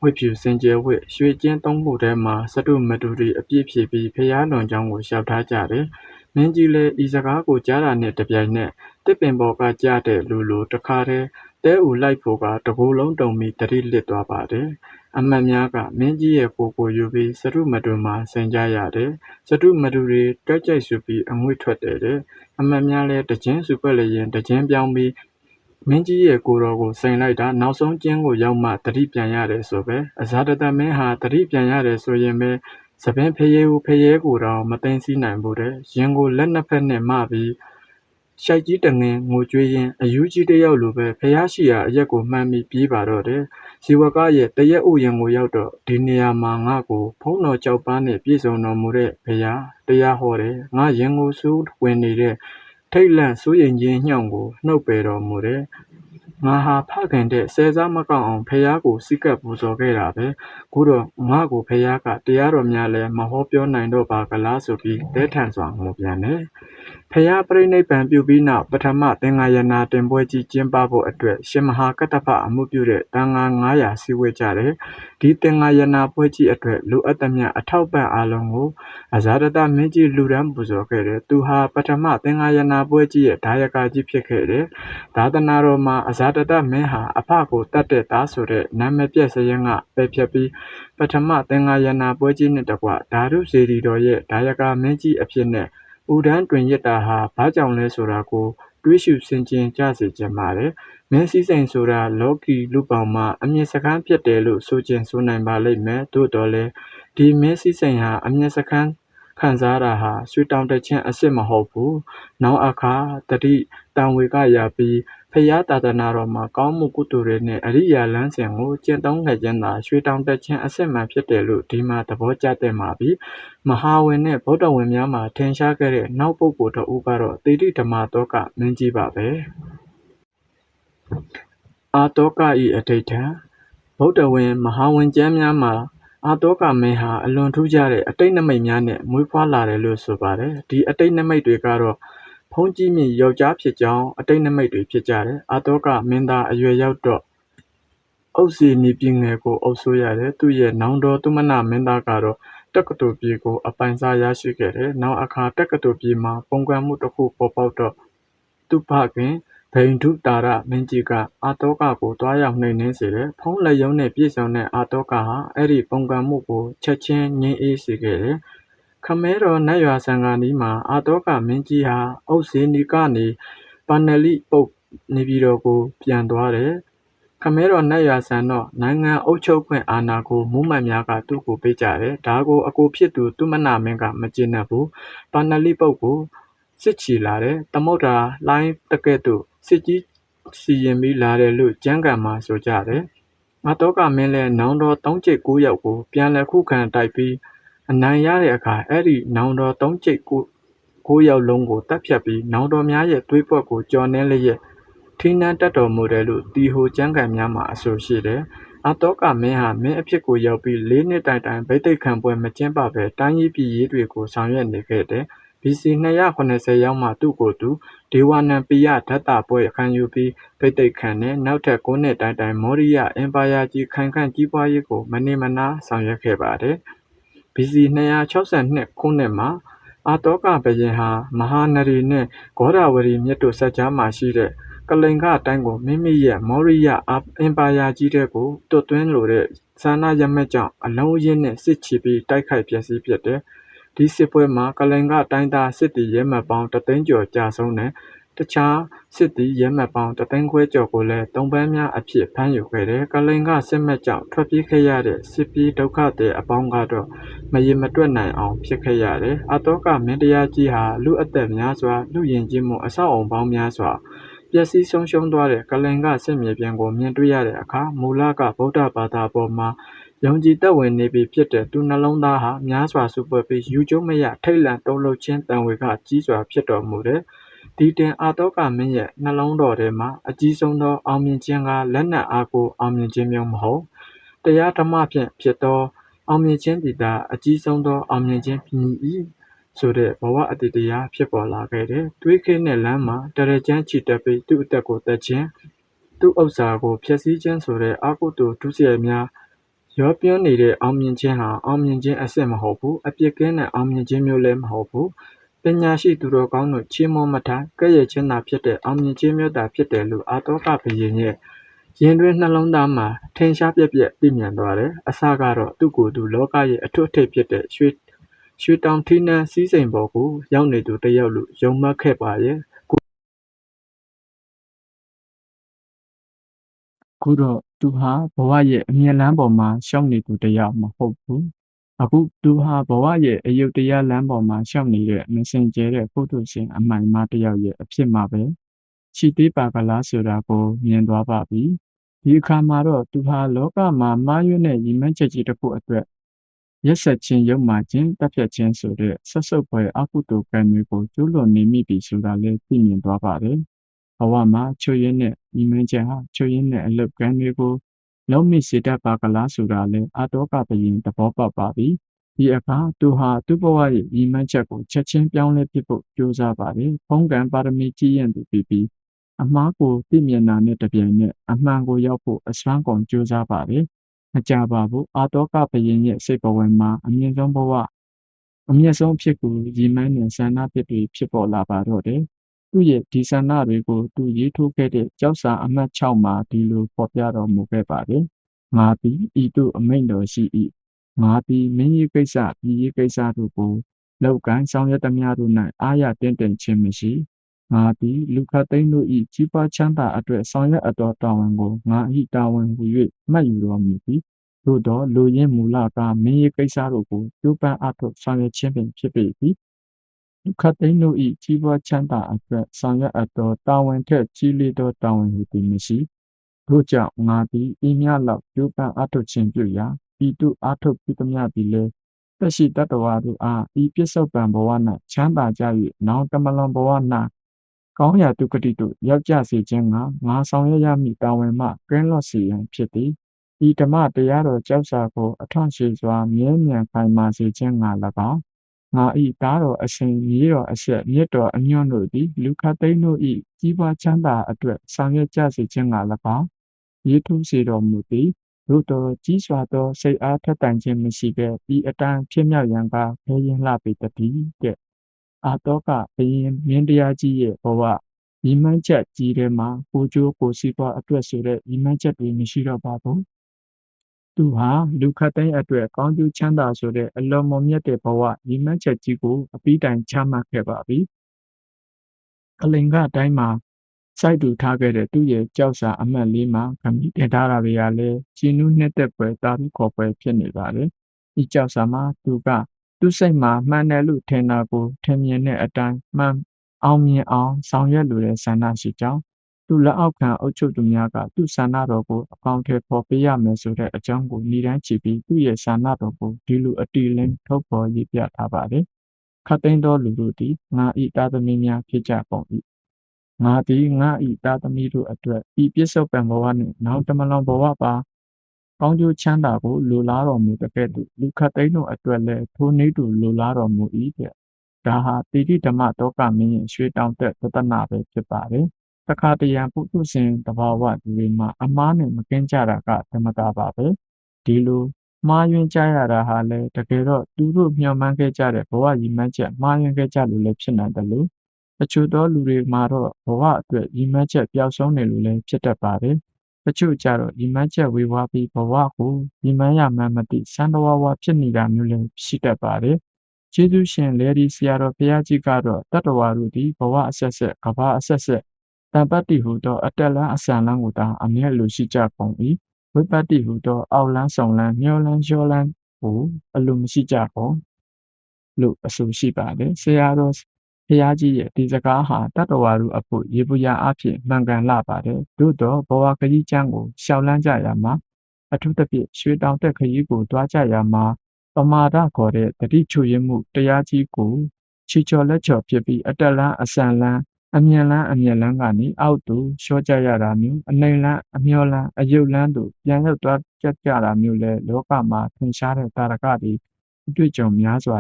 ဝတ်ဖြူစင်ကြယ်ဝတ်ရွှေကျင်းသုံးခုထဲမှာစတုမတုတွေအပြည့်ဖြည့်ပြီးဖျားလွန်ကြောင်းကိုလျှောက်ထားကြတယ်။မင်းကြီးလည်းဤစကားကိုကြားတာနဲ့တပြိုင်နက်တစ်ပင်ပေါ်ကကြားတဲ့လူလိုတခါတည်းတဲဦးလိုက်ဖို့ကတကိုယ်လုံးတုံပြီးတတိလစ်သွားပါတယ်။အမတ်များကမင်းကြီးရဲ့ကိုယူပြီးစတုမတုမှာဆင်ကြရတယ်။စတုမတုတွေတွက်ကြိုက်စုပြီးအငွေ့ထွက်တယ်တဲ့အမတ်များလည်းတခြင်းစုပွက်လျင်တခြင်းပြောင်းပြီးမင်းကြီးရဲ့ကိုယ်တော်ကိုစိန်လိုက်တာနောက်ဆုံးကျင်းကိုရောက်မှတတိပြန်ရတယ်ဆိုပဲအဇာတတမင်းဟာတတိပြန်ရတယ်ဆိုရင်ပဲသပင်ဖရဲကိုဖရဲကိုတော့မသိမ်းစီးနိုင်ဘူးတဲ့ရင်ကိုလက်နှစ်ဖက်နဲ့မပြီးရှိုက်ကြီးတငင်ငိုကြွေးရင်အယူကြီးတယောက်လိုပဲဖះရှိရာအရက်ကိုမှန်းပြီးပြေးပါတော့တယ်ဇီဝကရဲ့တရက်ဥယျာဉ်ကိုရောက်တော့ဒီနေရာမှာငါ့ကိုဖုံးတော်ကြောက်ပန်းနဲ့ပြည့်စုံတော်မူတဲ့ဖះတရားဟောတယ်ငါရင်ကိုစူးဝင်နေတဲ့ထိတ်လန့်စိုးရိမ်ခြင်းညှောင့်ကိုနှုတ်ပယ်တော်မူတယ်ငါဟာဖခင်တဲ့ဆယ်စားမကောက်အောင်ဖះကိုစိကပ်ပူဇော်ခဲ့တာပဲခုတော့ငါ့ကိုဖះကတရားတော်များလဲမဟောပြောနိုင်တော့ပါကလားဆိုပြီးတဲထန်စွာငိုပြန်တယ်ဖះပြိဋိဘံပြုပြီးနောက်ပထမသင်္ဃာယနာတင်ပွဲကြီးကျင်းပဖို့အတွက်ရှင်မဟာကတ္တပအမှုပြုတဲ့တန်ဃာ900စီဝေကြတယ်ဒီသင်္ဃာယနာပွဲကြီးအတွက်လူအပ်သမျှအထောက်ပံ့အားလုံးကိုအဇာတတမင်းကြီးလူရန်ပူဇော်ခဲ့တယ်သူဟာပထမသင်္ဃာယနာပွဲကြီးရဲ့ဒါယကကြီးဖြစ်ခဲ့တယ်သာသနာတော်မှာအဇာတတမင်းဟာအဖကိုတတ်တဲ့သားဆိုတဲ့နာမည်ပြည့်စရင်ကပဲဖြစ်ပြီးပထမသင်္ဃာယနာပွဲကြီးနဲ့တကွဓာတုစေတီတော်ရဲ့ဒါယကမင်းကြီးအဖြစ်နဲ့ဥဒန်းတွင်ရစ်တာဟာဘာကြောင့်လဲဆိုတာကိုတွေးရှုဆင်ခြင်ကြစေချင်ပါတယ်။မင်းစည်းစိမ်ဆိုတာလောကီလူပေါင်းမှာအမြင့်စခန်းဖြစ်တယ်လို့ဆိုခြင်းဆိုနိုင်ပါလိမ့်မယ်။သို့တော်လည်းဒီမင်းစည်းစိမ်ဟာအမြင့်စခန်းခံစားတာဟာရွှေတောင်တက်ခြင်းအစစ်မဟုတ်ဘူး။နောက်အခါတတိတံဝေကရပြီးဖျားသာသနာတော်မှာကောင်းမှုကုသိုလ်တွေနဲ့အရိယာလမ်းစဉ်ကိုကျင့်သုံးခဲ့ခြင်းသာရွှေတောင်တက်ခြင်းအစစ်မှန်ဖြစ်တယ်လို့ဒီမှာသဘောကျတဲ့မှာပြီးမဟာဝင်နဲ့ဗုဒ္ဓဝင်များမှာထင်ရှားခဲ့တဲ့နောက်ပုဂ္ဂိုလ်တစ်ဦးကတော့သေတိဓမ္မတောကမင်းကြီးပါပဲအာတောကဤအဋ္ဌိဋ္ဌံဗုဒ္ဓဝင်မဟာဝင်ကျမ်းများမှာအာတောကမင်းဟာအလွန်ထူးခြားတဲ့အတိတ်နမိတ်များနဲ့မွေးဖွားလာတယ်လို့ဆိုပါတယ်ဒီအတိတ်နမိတ်တွေကတော့ဖုံးကြီးမြင့်ယောက်ျားဖြစ်ကြောင်းအတိတ်နမိတ်တွေဖြစ်ကြတယ်အာတောကမင်းသားအရွယ်ရောက်တော့အုပ်စီနီပြည်ငယ်ကိုအုပ်စိုးရတယ်သူရဲ့နောင်တော်သူမနမင်းသားကတော့တက္ကသိုလ်ပြည်ကိုအပိုင်စားရရှိခဲ့တယ်နောက်အခါတက္ကသိုလ်ပြည်မှာပုံကွယ်မှုတစ်ခုပေါ်ပေါက်တော့သူဖခင်ဗိန္ဓုတာရမင်းကြီးကအာတောကကိုတွားရောက်နှိမ်နင်းစေတယ်ဖုံးလက်ယုံနဲ့ပြည့်စုံတဲ့အာတောကဟာအဲ့ဒီပုံကွယ်မှုကိုချက်ချင်းငြင်းအေးစေခဲ့တယ်ခမဲတော်နတ်ရွာဆံဃာနီးမှာအာတောကမင်းကြီးဟာအုပ်စေနီကနေပါဏလိပုတ်နေပြည်တော်ကိုပြန်သွားတယ်ခမဲတော်နတ်ရွာဆန်တော့နိုင်ငံအုပ်ချုပ်ခွင့်အာဏာကိုမူးမှန်များကသူ့ကိုပေးကြတယ်ဒါကိုအကိုဖြစ်သူသူမနာမင်းကမကျေနပ်ဘူးပါဏလိပုတ်ကိုစစ်ချီလာတယ်သမုဒ္ဒရာလှိုင်းတကဲ့သို့စစ်ကြီးစီရင်ပြီးလာတယ်လို့ကျမ်းဂန်မှာဆိုကြတယ်ငါတော့ကမင်းလဲနောင်တော်၃ကျိတ်၉ယောက်ကိုပြန်လဲခုခံတိုက်ပြီးအနိုင်ရတဲ့အခါအဲ့ဒီနောင်တော်၃ကျိတ်၉ယောက်လုံးကိုတပ်ဖြတ်ပြီးနောင်တော်များရဲ့သွေးပွက်ကိုကြော်နှဲလျက်ထိန်းနှံတတ်တော်မူတယ်လို့တီဟိုကျမ်းဂန်များမှာအဆိုရှိတယ်အာတောကမင်းဟာမင်းအဖြစ်ကိုရောက်ပြီး၄နှစ်တိုင်တိုင်ဗိသိက်ခံပွဲမကျင်းပပဲတိုင်းရေးပြည်ရေးတွေကိုဆောင်ရွက်နေခဲ့တယ်BC 280ရောက်မှသူ့ကိုသူဒေဝနံပိယဓာတပွဲခံယူပြီးဗိသိက်ခံနဲ့နောက်ထပ်9နှစ်တိုင်တိုင်မောရိယအင်ပါယာကြီးခိုင်ခန့်ကြီးပွားရေးကိုမနေမနာဆောင်ရွက်ခဲ့ပါတယ်BC 262ခုနှစ်မှာအာတောကဘုရင်ဟာမဟာနရီနဲ့ဂေါဒဝရီမြစ်တို့ဆက်ကြားမှာရှိတဲ့ကလိန်ကတိုင်းကိုမိမိရဲ့မောရိယအင်ပါယာကြီးတဲ့ကိုတွတ်သွင်းလိုတဲ့ဇာနာရမက်ကြောင့်အလုံးအရင်းနဲ့စစ်ချီပြီးတိုက်ခိုက်ပျက်စီးဖြစ်တယ်ဒီစစ်ပွဲမှာကလိန်ကတိုင်းသားစစ်တီရဲမှတ်ပေါင်း3သိန်းကျော်ကြာဆုံးတယ်တခြားစစ်တီရဲမှတ်ပေါင်း3သိန်းခွဲကျော်ကိုလည်းတုံးပန်းများအဖြစ်ဖမ်းယူခဲ့တယ်ကလိန်ကစစ်မှတ်ကြောင့်ထွက်ပြေးခဲ့ရတဲ့စစ်ပြေးဒုက္ခသည်အပေါင်းကတော့မရေမတွက်နိုင်အောင်ဖြစ်ခဲ့ရတယ်အတောကမင်းတရားကြီးဟာလူအသက်များစွာလူယဉ်ကျေးမှုအဆောက်အုံပေါင်းများစွာပျက်စီးဆုံးရှုံးသွားတဲ့ကလိန်ကစစ်မြေပြင်ကိုမြင်တွေ့ရတဲ့အခါမူလကဗုဒ္ဓဘာသာပေါ်မှာယုံကြည်သက်ဝင်နေပြီဖြစ်တဲ့သူနှလုံးသားဟာများစွာစုပွက်ပြီးယူကျုံမရထိတ်လန့်တုန်လှုပ်ခြင်းတန်ဝေကကြီးစွာဖြစ်တော်မူတယ်ဒီတင်အာတောကမင်းရဲ့နှလုံးတော်ထဲမှာအကြီးဆုံးသောအောင်မြင်ခြင်းကလက်နက်အားကိုအောင်မြင်ခြင်းမျိုးမဟုတ်တရားဓမ္မဖြင့်ဖြစ်သောအောင်မြင်ခြင်းတည်တာအကြီးဆုံးသောအောင်မြင်ခြင်းဖြစ်၏ဆိုတဲ့ဘဝအတ္တတရားဖြစ်ပေါ်လာခဲ့တယ်။တွေးခေတ်နဲ့လမ်းမှာတရကြမ်းချီတက်ပြီးသူ့အသက်ကိုတက်ခြင်းသူ့ဥစ္စာကိုဖျက်ဆီးခြင်းဆိုတဲ့အကုသိုလ်ဒုစရိုက်များ ရောပြင်းနေတဲ့အောင်မြင်ခြင်းဟာအောင်မြင်ခြင်းအစစ်မဟုတ်ဘူးအပြစ်ကင်းတဲ့အောင်မြင်ခြင်းမျိုးလည်းမဟုတ်ဘူးပညာရှိသူတော်ကောင်းတို့ချီးမွမ်းမထားကဲ့ရဲ့ခြင်းသာဖြစ်တဲ့အောင်မြင်ခြင်းမျိုးသာဖြစ်တယ်လို့အာတောကဘုရင်ရဲ့ရင်တွင်းနှလုံးသားမှာထင်ရှားပြက်ပြက်သိမြင်သွားတယ်အစကတော့သူ့ကိုယ်သူလောကရဲ့အထွတ်အထိပ်ဖြစ်တဲ့ရွှေတောင်ထီးနှန်းစည်းစိမ်ပေါ်ကိုရောက်နေသူတစ်ယောက်လို့ယုံမှတ်ခဲ့ပါရဲ့ခုတော့သူဟာဘဝရဲ့အမြင့်လမ်းပေါ်မှာရှောက်နေသူတစ်ယောက်မဟုတ်ဘူးအခုသူဟာဘဝရဲ့အယုတ်တရားလမ်းပေါ်မှာရှောက်နေတဲ့မစင်ကြဲတဲ့ပုထုရှင်အမှန်မှတစ်ယောက်ရဲ့အဖြစ်မှာပဲရှိသေးပါကလားဆိုတာကိုမြင်သွားပါပြီဒီအခါမှာတော့သူဟာလောကမှာမှားယွင်းတဲ့ရည်မှန်းချက်ကြီးတစ်ခုအတွက်ရက်ဆက်ခြင်းယုံမှခြင်းတပ်ဖြတ်ခြင်းဆိုတဲ့ဆက်စုပ်ဖွယ်အကုသိုလ်ကံတွေကိုကျူးလွန်နေမိပြီဆိုတာလည်းသိမြင်သွားပါတယ်ဘဝမှာချွတ်ရင်းနဲ့ညီမင်းချက်ဟာချွတ်ရင်းနဲ့အလုတ်ကံတွေကိုလုံးမိစေတတ်ပါကလားဆိုတာလဲအာတောကဘယင်သဘောပေါက်ပါပြီဒီအခါသူဟာသူ့ဘဝရဲ့ညီမင်းချက်ကိုချက်ချင်းပြောင်းလဲပြဖို့ကြိုးစားပါတယ်ဖုံးကံပါရမီကြီးရင်သူပြီးအမှားကိုသိမြင်တာနဲ့တပြိုင်နက်အမှန်ကိုရောက်ဖို့အစွမ်းကုန်ကြိုးစားပါတယ်မကြပါဘူးအာတောကဘယင်ရဲ့စိတ်ဘဝမှာအမြင့်ဆုံးဘဝအမျက်ဆုံးဖြစ်ကိုရည်မှန်းတဲ့ဆန္ဒဖြစ်ပေါ်လာပါတော့တယ်သူ့ရဲ့ဒီဆန္ဒတွေကိုသူရေးထိုးခဲ့တဲ့ကြောက်စာအမှတ်6မှာဒီလိုဖော်ပြတော်မူခဲ့ပါတယ်။ငါသည်ဤသို့အမိန့်တော်ရှိ၏။ငါသည်မင်းရေးကိစ္စပြည်ရေးကိစ္စတို့ကိုလောက်ကန်ဆောင်ရွက်သမျှတို့၌အာရတင်းတင်ခြင်းမရှိ။ငါသည်လူခတ်သိန်းတို့၏ကြီးပွားချမ်းသာအတွက်ဆောင်ရွက်အပ်သောတာဝန်ကိုငါ၏တာဝန်ဟူ၍မှတ်ယူတော်မူသည်။သို့သောလူရင်းမူလကမင်းရေးကိစ္စတို့ကိုကျိုးပန်းအထုတ်ဆောင်ရွက်ခြင်းပင်ဖြစ်ပေသည်။လူခတ်သိန်းတို့၏ကြီးပွားချမ်းသာအတွက်ဆောင်ရွက်အပ်သောတာဝန်ထက်ကြီးလေးသောတာဝန်ဟူသည်မရှိထို့ကြောင့်ငါသည်ဤမျှလောက်ကျိုးပန်းအားထုတ်ခြင်းပြုရာဤသို့အားထုတ်ပြုသမျှသည်လည်းသက်ရှိတတ္တဝါတို့အားဤပစ္စုပန်ဘဝ၌ချမ်းသာကြ၍နောင်တမလွန်ဘဝ၌ကောင်းရာဒုက္ခတိတို့ရောက်ကြစေခြင်းငါဆောင်ရွက်ရမည့်တာဝန်မှကင်းလွတ်စေရန်ဖြစ်သည်ဤဓမ္မတရားတော်ကြောက်စာကိုအထွန့်ရှည်စွာမြဲမြံခိုင်မာစေခြင်းငါ၎င်းငါဤသားတော်အရှင်မြေတော်အဆက်မြတ်တော်အညွန့်တို့သည်လူခတ်သိန်းတို့၏ကြီးပွားချမ်းသာအတွက်ဆောင်ရွက်ကြစေခြင်းငါ၎င်းရေးထိုးစေတော်မူသည်သို့တော်ကြီးစွာသောစိတ်အားထက်သန်ခြင်းမရှိဘဲဤအတိုင်းဖြစ်မြောက်ရန်ကခဲရင်လှပေတည်းတဲ့အာတောကဘယင်မင်းတရားကြီးရဲ့ဘဝညီမန်းချက်ကြီးထဲမှာကိုကျိုးကိုစီးပွားအတွက်ဆိုတဲ့ညီမန်းချက်တွေမရှိတော့ပါဘူးသူဟာလူခတ်သိမ်းအတွက်ကောင်းကျိုးချမ်းသာဆိုတဲ့အလွန်မွန်မြတ်တဲ့ဘဝရည်မှန်းချက်ကြီးကိုအပြီးတိုင်ချမှတ်ခဲ့ပါပြီ။ကလင်္ကာတိုင်းမှာစိုက်တူထားခဲ့တဲ့သူ့ရဲ့ကြောက်စာအမှတ်လေးမှာခမီးတင်ထားတာတွေကလည်းကျင်းနူးနှစ်သက်ပွဲတာပြီးခေါ်ပွဲဖြစ်နေပါတယ်။ဒီကြောက်စာမှာသူကသူ့စိတ်မှာမှန်တယ်လို့ထင်တာကိုထင်မြင်တဲ့အတိုင်းမှန်အောင်မြင်အောင်ဆောင်ရွက်လိုတဲ့ဆန္ဒရှိကြောင်းသူလက်အောက်ခံအုပ်ချုပ်သူများကသူ့ဆန္ဒတော်ကိုအကောင့်ထဲပေါ်ပေးရမယ်ဆိုတဲ့အကြောင်းကိုဏ္ဍန်ချီပြီးသူ့ရဲ့ဆန္ဒတော်ကိုဒီလိုအတိအလင်းထုတ်ဖော်ရေးပြထားပါတယ်။ခတ်သိမ်းသောလူတို့သည်ငါဤသားသမီးများဖြစ်ကြကုန်၏။ငါသည်ငါဤသားသမီးတို့အတွက်ဤပြစ္ဆုတ်ပံဘဝနှင့်နောက်တမလွန်ဘဝပါကောင်းကျိုးချမ်းသာကိုလိုလားတော်မူတဲ့ကဲ့သို့လူခတ်သိမ်းတို့အတွက်လည်းထိုနည်းတူလိုလားတော်မူ၏တဲ့။ဒါဟာတိတိဓမ္မတောကမင်းရဲ့ရွှေတောင်တက်သတ္တနာပဲဖြစ်ပါတယ်။တခါတရံပုထုရှင်တဘာဝတွေမှာအမားနဲ့မကင်းကြတာကဓမ္မတာပါပဲဒီလိုမှားယွင်းကြရတာဟာလည်းတကယ်တော့သူတို့မျှော်မှန်းခဲ့ကြတဲ့ဘဝရည်မှန်းချက်မှားယွင်းခဲ့ကြလို့လည်းဖြစ်နိုင်တယ်လို့တချို့သောလူတွေမှာတော့ဘဝအတွက်ရည်မှန်းချက်ပျောက်ဆုံးနေလို့လည်းဖြစ်တတ်ပါတယ်တချို့ကြတော့ရည်မှန်းချက်ဝေဝါးပြီးဘဝကိုရည်မှန်းရမှန်းမသိစံတဝါဝါဖြစ်နေတာမျိုးလည်းရှိတတ်ပါတယ်ကျေးဇူးရှင်လေဒီဆရာတော်ဘုရားကြီးကတော့တတ္တဝါတို့သည်ဘဝအဆက်ဆက်ကဘာအဆက်ဆက်တံပတ္တိဟုသောအတက်လန်းအဆန်လန်းကိုသာအမြဲလိုရှိကြကုန်၏ဝိပတ္တိဟုသောအောက်လန်းဆောင်လန်းမျောလန်းလျှောလန်းကိုအလိုမရှိကြကုန်လို့အဆိုရှိပါတယ်ဆရာတော်ဘုရားကြီးရဲ့ဒီစကားဟာတတ္တဝါတို့အဖို့ရေပူရာအဖြစ်မှန်ကန်လာပါတယ်သို့တော့ဘဝခရီးချမ်းကိုရှောက်လန်းကြရမှာအထူးသဖြင့်ရွှေတောင်တက်ခရီးကိုတွားကြရမှာပမာဒခေါ်တဲ့တတိချွေရမှုတရားကြီးကိုချီချော်လက်ချော်ဖြစ်ပြီးအတက်လန်းအဆန်လန်းအမြင့်လန်းကနေအောက်သို့လျှော့ကြရတာမျိုးအနှိမ်လန်းအမျောလန်းအယုတ်လန်းတို့ပြန်ရောက်သွားကြတာမျိုးလဲလောကမှာထင်ရှားတဲ့တာရကတွေအတွေ့အကြုံများစွာ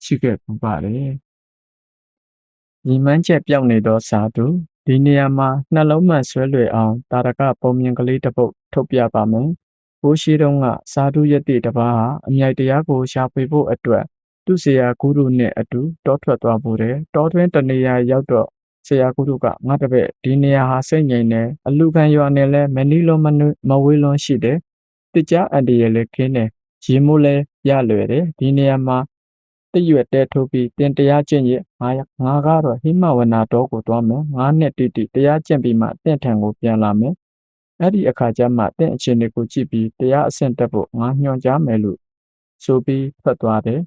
ရှိခဲ့ပူပါတယ်။ညီမန်းချက်ပြောင်းနေသောစာသူဒီနေရာမှာနှလုံးမှန်ဆွဲလွယ်အောင်တာရကပုံမြင်ကလေးတစ်ပုဒ်ထုတ်ပြပါမယ်။ ကိုရှိတုန်းကစာဓုယတိတပါးဟာအမြိုက်တရားကိုရှာဖွေဖို့အတွက်သူ့ဆရာဂုရုနဲ့အတူတောထွက်သွားဖို့တယ်တောတွင်းတနေရာရောက်တော့ဆရာဂုရုကငါတပည့်ဒီနေရာဟာစိတ်ငြိမ်တယ်အလူခံရွာနဲ့လဲမနီးလုံးမဝေးလုံးရှိတယ်တစ်ကြားအန္တရာယ်လည်းခင်းတယ်ရေမိုးလည်းရလွယ်တယ်ဒီနေရာမှာတရွက်တဲထိုးပြီးတင်တရားကျင့်ရငါကတော့ဟိမဝနာတော်ကိုသွားမယ်ငါနဲ့တိတိတရားကျင့်ပြီးမှတင့်ထံကိုပြန်လာမယ်အဲ့ဒီအခါကျမှတင့်အခြေအနေကိုကြည့်ပြီးတရားအဆင့်တက်ဖို့ငါညွှန်ကြားမယ်လို့ဆိုပြီးထွက်သွားတယ်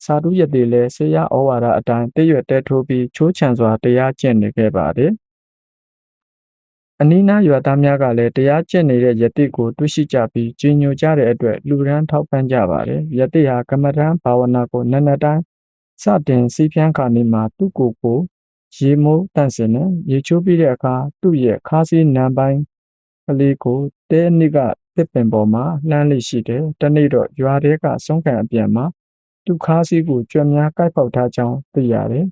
စာဓုယတိလည်းဆရာဩဝါဒအတိုင်းတရွက်တဲထိုးပြီးချိုးချံစွာတရားကျင့်နေခဲ့ပါတယ်အနီးနားရွာသားများကလည်းတရားကျင့်နေတဲ့ယတိကိုတွေ့ရှိကြပြီးကြီးညိုကြတဲ့အတွက်လူရန်ထောက်ပံ့ကြပါတယ်ယတိဟာကမ္မဋ္ဌာန်းဘာဝနာကိုနက်နက်တိုင်းစတင်စီးဖြန်းခါနေမှာသူ့ကိုရေမိုးတန့်စင်နဲ့ရေချိုးပြီးတဲ့အခါသူ့ရဲ့ခါးစည်းနံပိုင်းကလေးကိုတဲအနစ်ကတစ်ပင်ပေါ်မှာလှမ်းလေးရှိတယ်တနေ့တော့ရွာထဲကဆုံးခံအပြန်မှာသူ့ခါးစည်းကိုကြွက်များကိုက်ပေါက်ထားကြောင်းသိရတယ်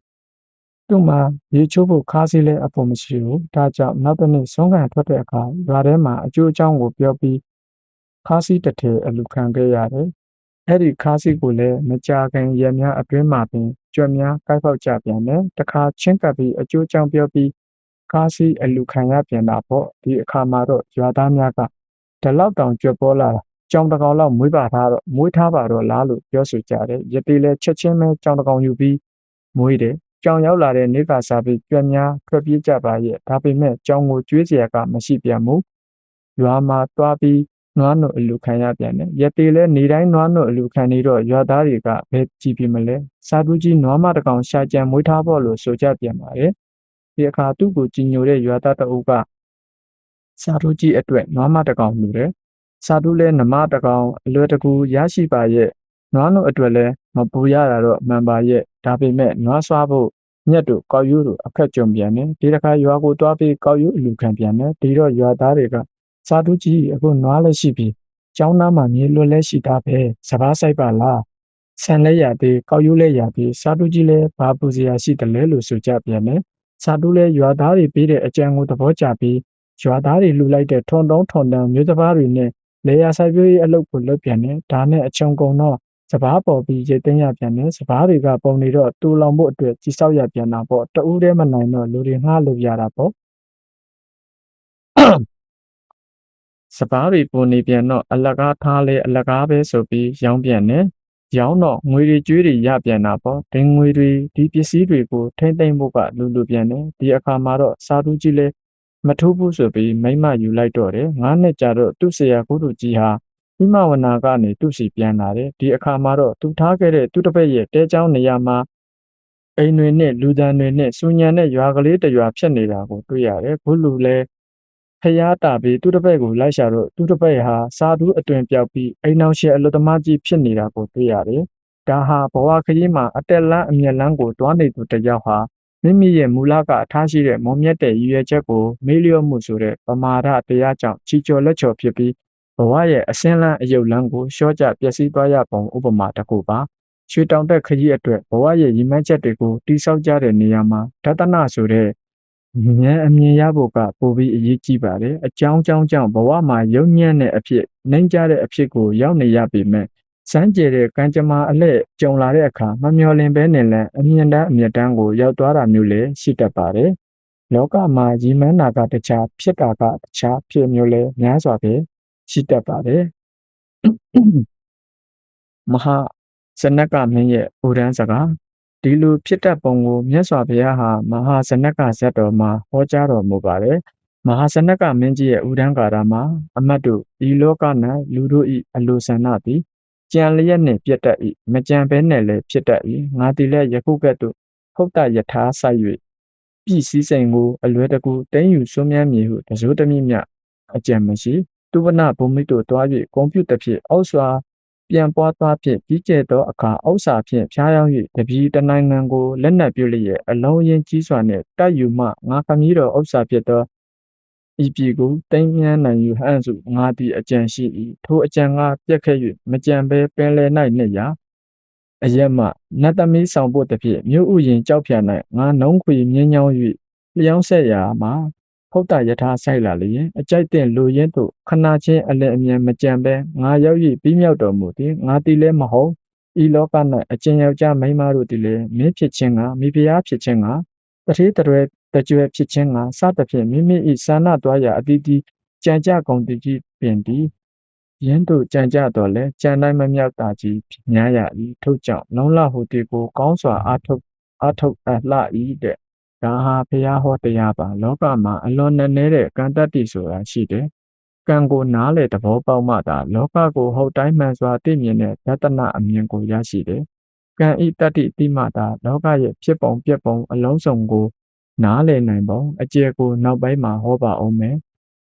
သူ့မှာရေချိုးဖို့ခါးစည်းလည်းအဖို့မရှိဘူးဒါကြောင့်နောက်တစ်နေ့ဆုံးခံထွက်တဲ့အခါရွာထဲမှာအကျိုးအကြောင်းကိုပြောပြီးခါးစည်းတစ်ထည်အလူခံခဲ့ရတယ်အဲ့ဒီခါးစည်းကိုလည်းမကြာခင်ရက်များအတွင်းမှာပင်ကြွက်များကိုက်ပေါက်ကြပြန်တယ်တခါချင်းကပ်ပြီးအကျိုးအကြောင်းပြောပြီးခါးစည်းအလူခံရပြန်တာပေါ့ဒီအခါမှာတော့ရွာသားများကဒီလောက်တောင်ကြွက်ပေါ်လာတာကြောင်တကောင်လောက်မွေးထားပါတော့လားလို့ပြောဆိုကြတယ်ယတိလည်းချက်ချင်းပဲကြောင်တကောင်ယူပြီးမွေးတယ်ကြောင်ရောက်လာတဲ့နေ့ကစားပြီးကြွက်များထွက်ပြေးကြပါရဲ့ဒါပေမဲ့ကြောင်ကိုကျွေးစရာကမရှိပြန်ဘူးရွာမှာတွားပြီးနွားနုအလူခံရပြန်တယ်ယတိလည်းနေတိုင်းနွားနုအလူခံနေတော့ရွာသားတွေကဘယ်ကြည့်ပြမလဲစာတူးကြီးနွားမတကောင်ရှာကြံမွေးထားဖို့လို့ဆိုကြပြန်ပါတယ်ဒီအခါသူ့ကိုကြည်ညိုတဲ့ရွာသားတအုပ်ကစာတူးကြီးအတွက်နွားမတကောင်လူတယ်စာတူးလည်းနမတကောင်အလွယ်တကူရရှိပါရဲ့နွားနုအတွက်လည်းမပူရတာတော့မှန်ပါရဲ့ဒါပေမဲ့နွားဆွားဖို့မြက်တို့ကောက်ရိုးတို့အခက်ကြုံပြန်တယ်ဒီတစ်ခါရွာကိုတွားပြီးကောက်ရိုးအလူခံပြန်တယ်ဒီတော့ရွာသားတွေကစာတူးကြီးအခုနွားလည်းရှိပြီးကျောင်းသားမှမြေလွတ်လည်းရှိတာပဲစပားဆိုင်ပါလားဆန်လည်းရသေးကောက်ရိုးလည်းရသေးစာတူးကြီးလည်းဘာပူစရာရှိတယ်လဲလို့ဆိုကြပြန်တယ်စာတူးလည်းရွာသားတွေပေးတဲ့အကြံကိုသဘောကျပြီးရွာသားတွေလှူလိုက်တဲ့ထွန်တုံးထွန်တန်မျိုးစပားတွေနဲ့လေယာဆိုင်ပြိုးရေးအလုပ်ကိုလုပ်ပြန်တယ်ဒါနဲ့အချုံကုန်တော့စပားပေါ်ပြီးရိတ်သိမ်းရပြန်တယ်စပားတွေကပုံနေတော့တူလောင်ဖို့အတွက်ကြီးစောက်ရပြန်တာပေါ့တဦးတည်းမနိုင်တော့လူတွေငှားလို့ရတာပေါ့စပားတွေပုံနေပြန်တော့အလကားထားလေအလကားပဲဆိုပြီးရောင်းပြန်တယ်ရောင်းတော့ငွေတွေကျွေးတွေရပြန်တာပေါ့ဒင်းငွေတွေဒီပစ္စည်းတွေကိုထိမ့်သိမ့်ဖို့ကလူပြန်တယ်ဒီအခါမှာတော့စာတူးကြီးလဲမထိုးဘူးဆိုပြီးမိမယူလိုက်တော့တယ်9နှစ်ကြာတော့သူ့ဆရာကုတုကြီးဟာမိမဝနာကနေသူ့စီပြန်လာတယ်ဒီအခါမှာတော့သူထားခဲ့တဲ့သူ့တပည့်ရဲ့တဲချောင်းနေရာမှာအိမ်တွေနဲ့လူတန်းတွေနဲ့စူညံတဲ့ရွာကလေးတစ်ရွာဖြစ်နေတာကိုတွေ့ရတယ်ဘုလူလဲဖျားတာပြီးသူ့တပည့်ကိုလိုက်ရှာတော့သူ့တပည့်ဟာစာတူးအတွင်ပြောက်ပြီးအိမ်အောင်ရှယ်အလွတ်သမားကြီးဖြစ်နေတာကိုတွေ့ရတယ်ဒါဟာဘဝခရီးမှာအတက်လန်းအမြက်လန်းကိုတွားနေသူတစ်ယောက်ဟာမိမိရဲ့မူလကအထားရှိတဲ့မုံမြတ်တဲ့ရည်ရွယ်ချက်ကိုမေးလျော့မှုဆိုတဲ့ပမာဒတရားကြောင့်ချီကျော်လက်ချော်ဖြစ်ပြီးဘဝရဲ့အစင်းလန်းအယုတ်လန်းကိုရှော့ကျပျက်စီးသွားရပုံဥပမာတစ်ခုပါရွှေတောင်တက်ခရီးအတွက်ဘဝရဲ့ရည်မှန်းချက်တွေကိုတိဆောက်ကြတဲ့နေရာမှာဒသနဆိုတဲ့ဉာဏ်အမြင်ရဖို့ကပိုပြီးအရေးကြီးပါတယ်အကြောင်းကြောင့်ဘဝမှာယုံညံ့တဲ့အဖြစ်နှိမ့်ကြတဲ့အဖြစ်ကိုရောက်နေရပေမဲ့စမ်းကြယ်တဲ့ကံကြမ္မာအလှဲ့ကြုံလာတဲ့အခါမမျှော်လင့်ဘဲနဲ့လည်းအမြင့်တန်းကိုရောက်သွားတာမျိုးလည်းရှိတတ်ပါတယ်။လောကမှာရည်မှန်းတာကတခြားဖြစ်တာကတခြားဖြစ်မျိုးလည်းများစွာပဲရှိတတ်ပါတယ်။မဟာဇနကမင်းရဲ့ဥဒန်းစကားဒီလိုဖြစ်တတ်ပုံကိုမြတ်စွာဘုရားဟာမဟာဇနကဇတ်တော်မှာဟောကြားတော်မူပါတယ်။မဟာဇနကမင်းကြီးရဲ့ဥဒန်းကာရမှာအမတ်တို့ဤလောက၌လူတို့၏အလိုဆန္ဒသည်ကြံလျက်နှင့်ပြတ်တတ်၏မကြံဘဲနဲ့လည်းဖြစ်တတ်၏ငါသည်လည်းယခုကဲ့သို့ဟုတ်တယထာဆိုင်၍ပြည်စည်းစိမ်ကိုအလွယ်တကူတင်းယူဆွမြန်းမည်ဟုတစိုးတမိမြအကြံမရှိသူဝနဘုံမိတို့တွား၍ကွန်ပျူတာဖြင့်အောက်စွာပြန်ပွားသွားဖြင့်ကြီးကျယ်သောအခါဥစ္စာဖြင့်ဖျားယောင်း၍တပြည်တနိုင်ငံကိုလက်နက်ပြုလျက်အလုံးရင်းကြီးစွာနှင့်တိုက်ယူမှငါခမည်းတော်ဥစ္စာဖြစ်သောဤပြည်ကိုတိမ်မြန်းနိုင်ယူဟန်စုငါသည်အကြံရှိ၏ထိုအကြံကပြက်ခဲ့၍မကြံဘဲပင်လယ်၌နှင့်ရာအရက်မှနတ်သမီးဆောင်ဖို့တဖြင့်မြို့ဥယျင်ကြောက်ဖြာ၌ငါနှုံးခွေမြင်းညောင်း၍လျောင်းဆက်ရာမှာ ဟုတ်တာယထာဆိုင်လာလျင်အကြိုက်တဲ့လူရင်းသို့ခဏချင်းအလင်းအမြန်မကြံပဲငါရောက်၍ပြီးမြောက်တော်မူသည်ငါသည်လည်းမဟုတ်ဤလောက၌အကျဉ်ယောက်ျားမိန်းမတို့သည်လည်းမင်းဖြစ်ခြင်းကမိဖုရားဖြစ်ခြင်းကတထေးတရွယ်တကြွယ်ဖြစ်ခြင်းကစသဖြင့်မိမိ၏စာနာသွားရာအတီးတီးကြံကြကုန်သည်ကြီးပင်သည်ယင်းသို့ကြံကြတော်လဲကြံတိုင်းမမြောက်တာကြီးများရ၏ထို့ကြောင့်လုံလဟုသည်ကိုကောင်းစွာအားထုတ်အပ်လှ၏တဲ့ဒါဟာဘုရားဟောတရားပါလောကမှာအလွန်နည်းနည်းတဲ့ကံတတ္တိဆိုတာရှိတယ်ကံကိုနားလေသဘောပေါက်မှသာလောကကိုဟုတ်တိုင်းမှန်စွာသိမြင်တဲ့ယတနာအမြင်ကိုရရှိတယ်ကံဤတတ္တိတိမှသာလောကရဲ့ဖြစ်ပုံပြက်ပုံအလုံးစုံကိုနားလည်နိုင်ပုံအကျယ်ကိုနောက်ပိုင်းမှာဟောပါအောင်မယ်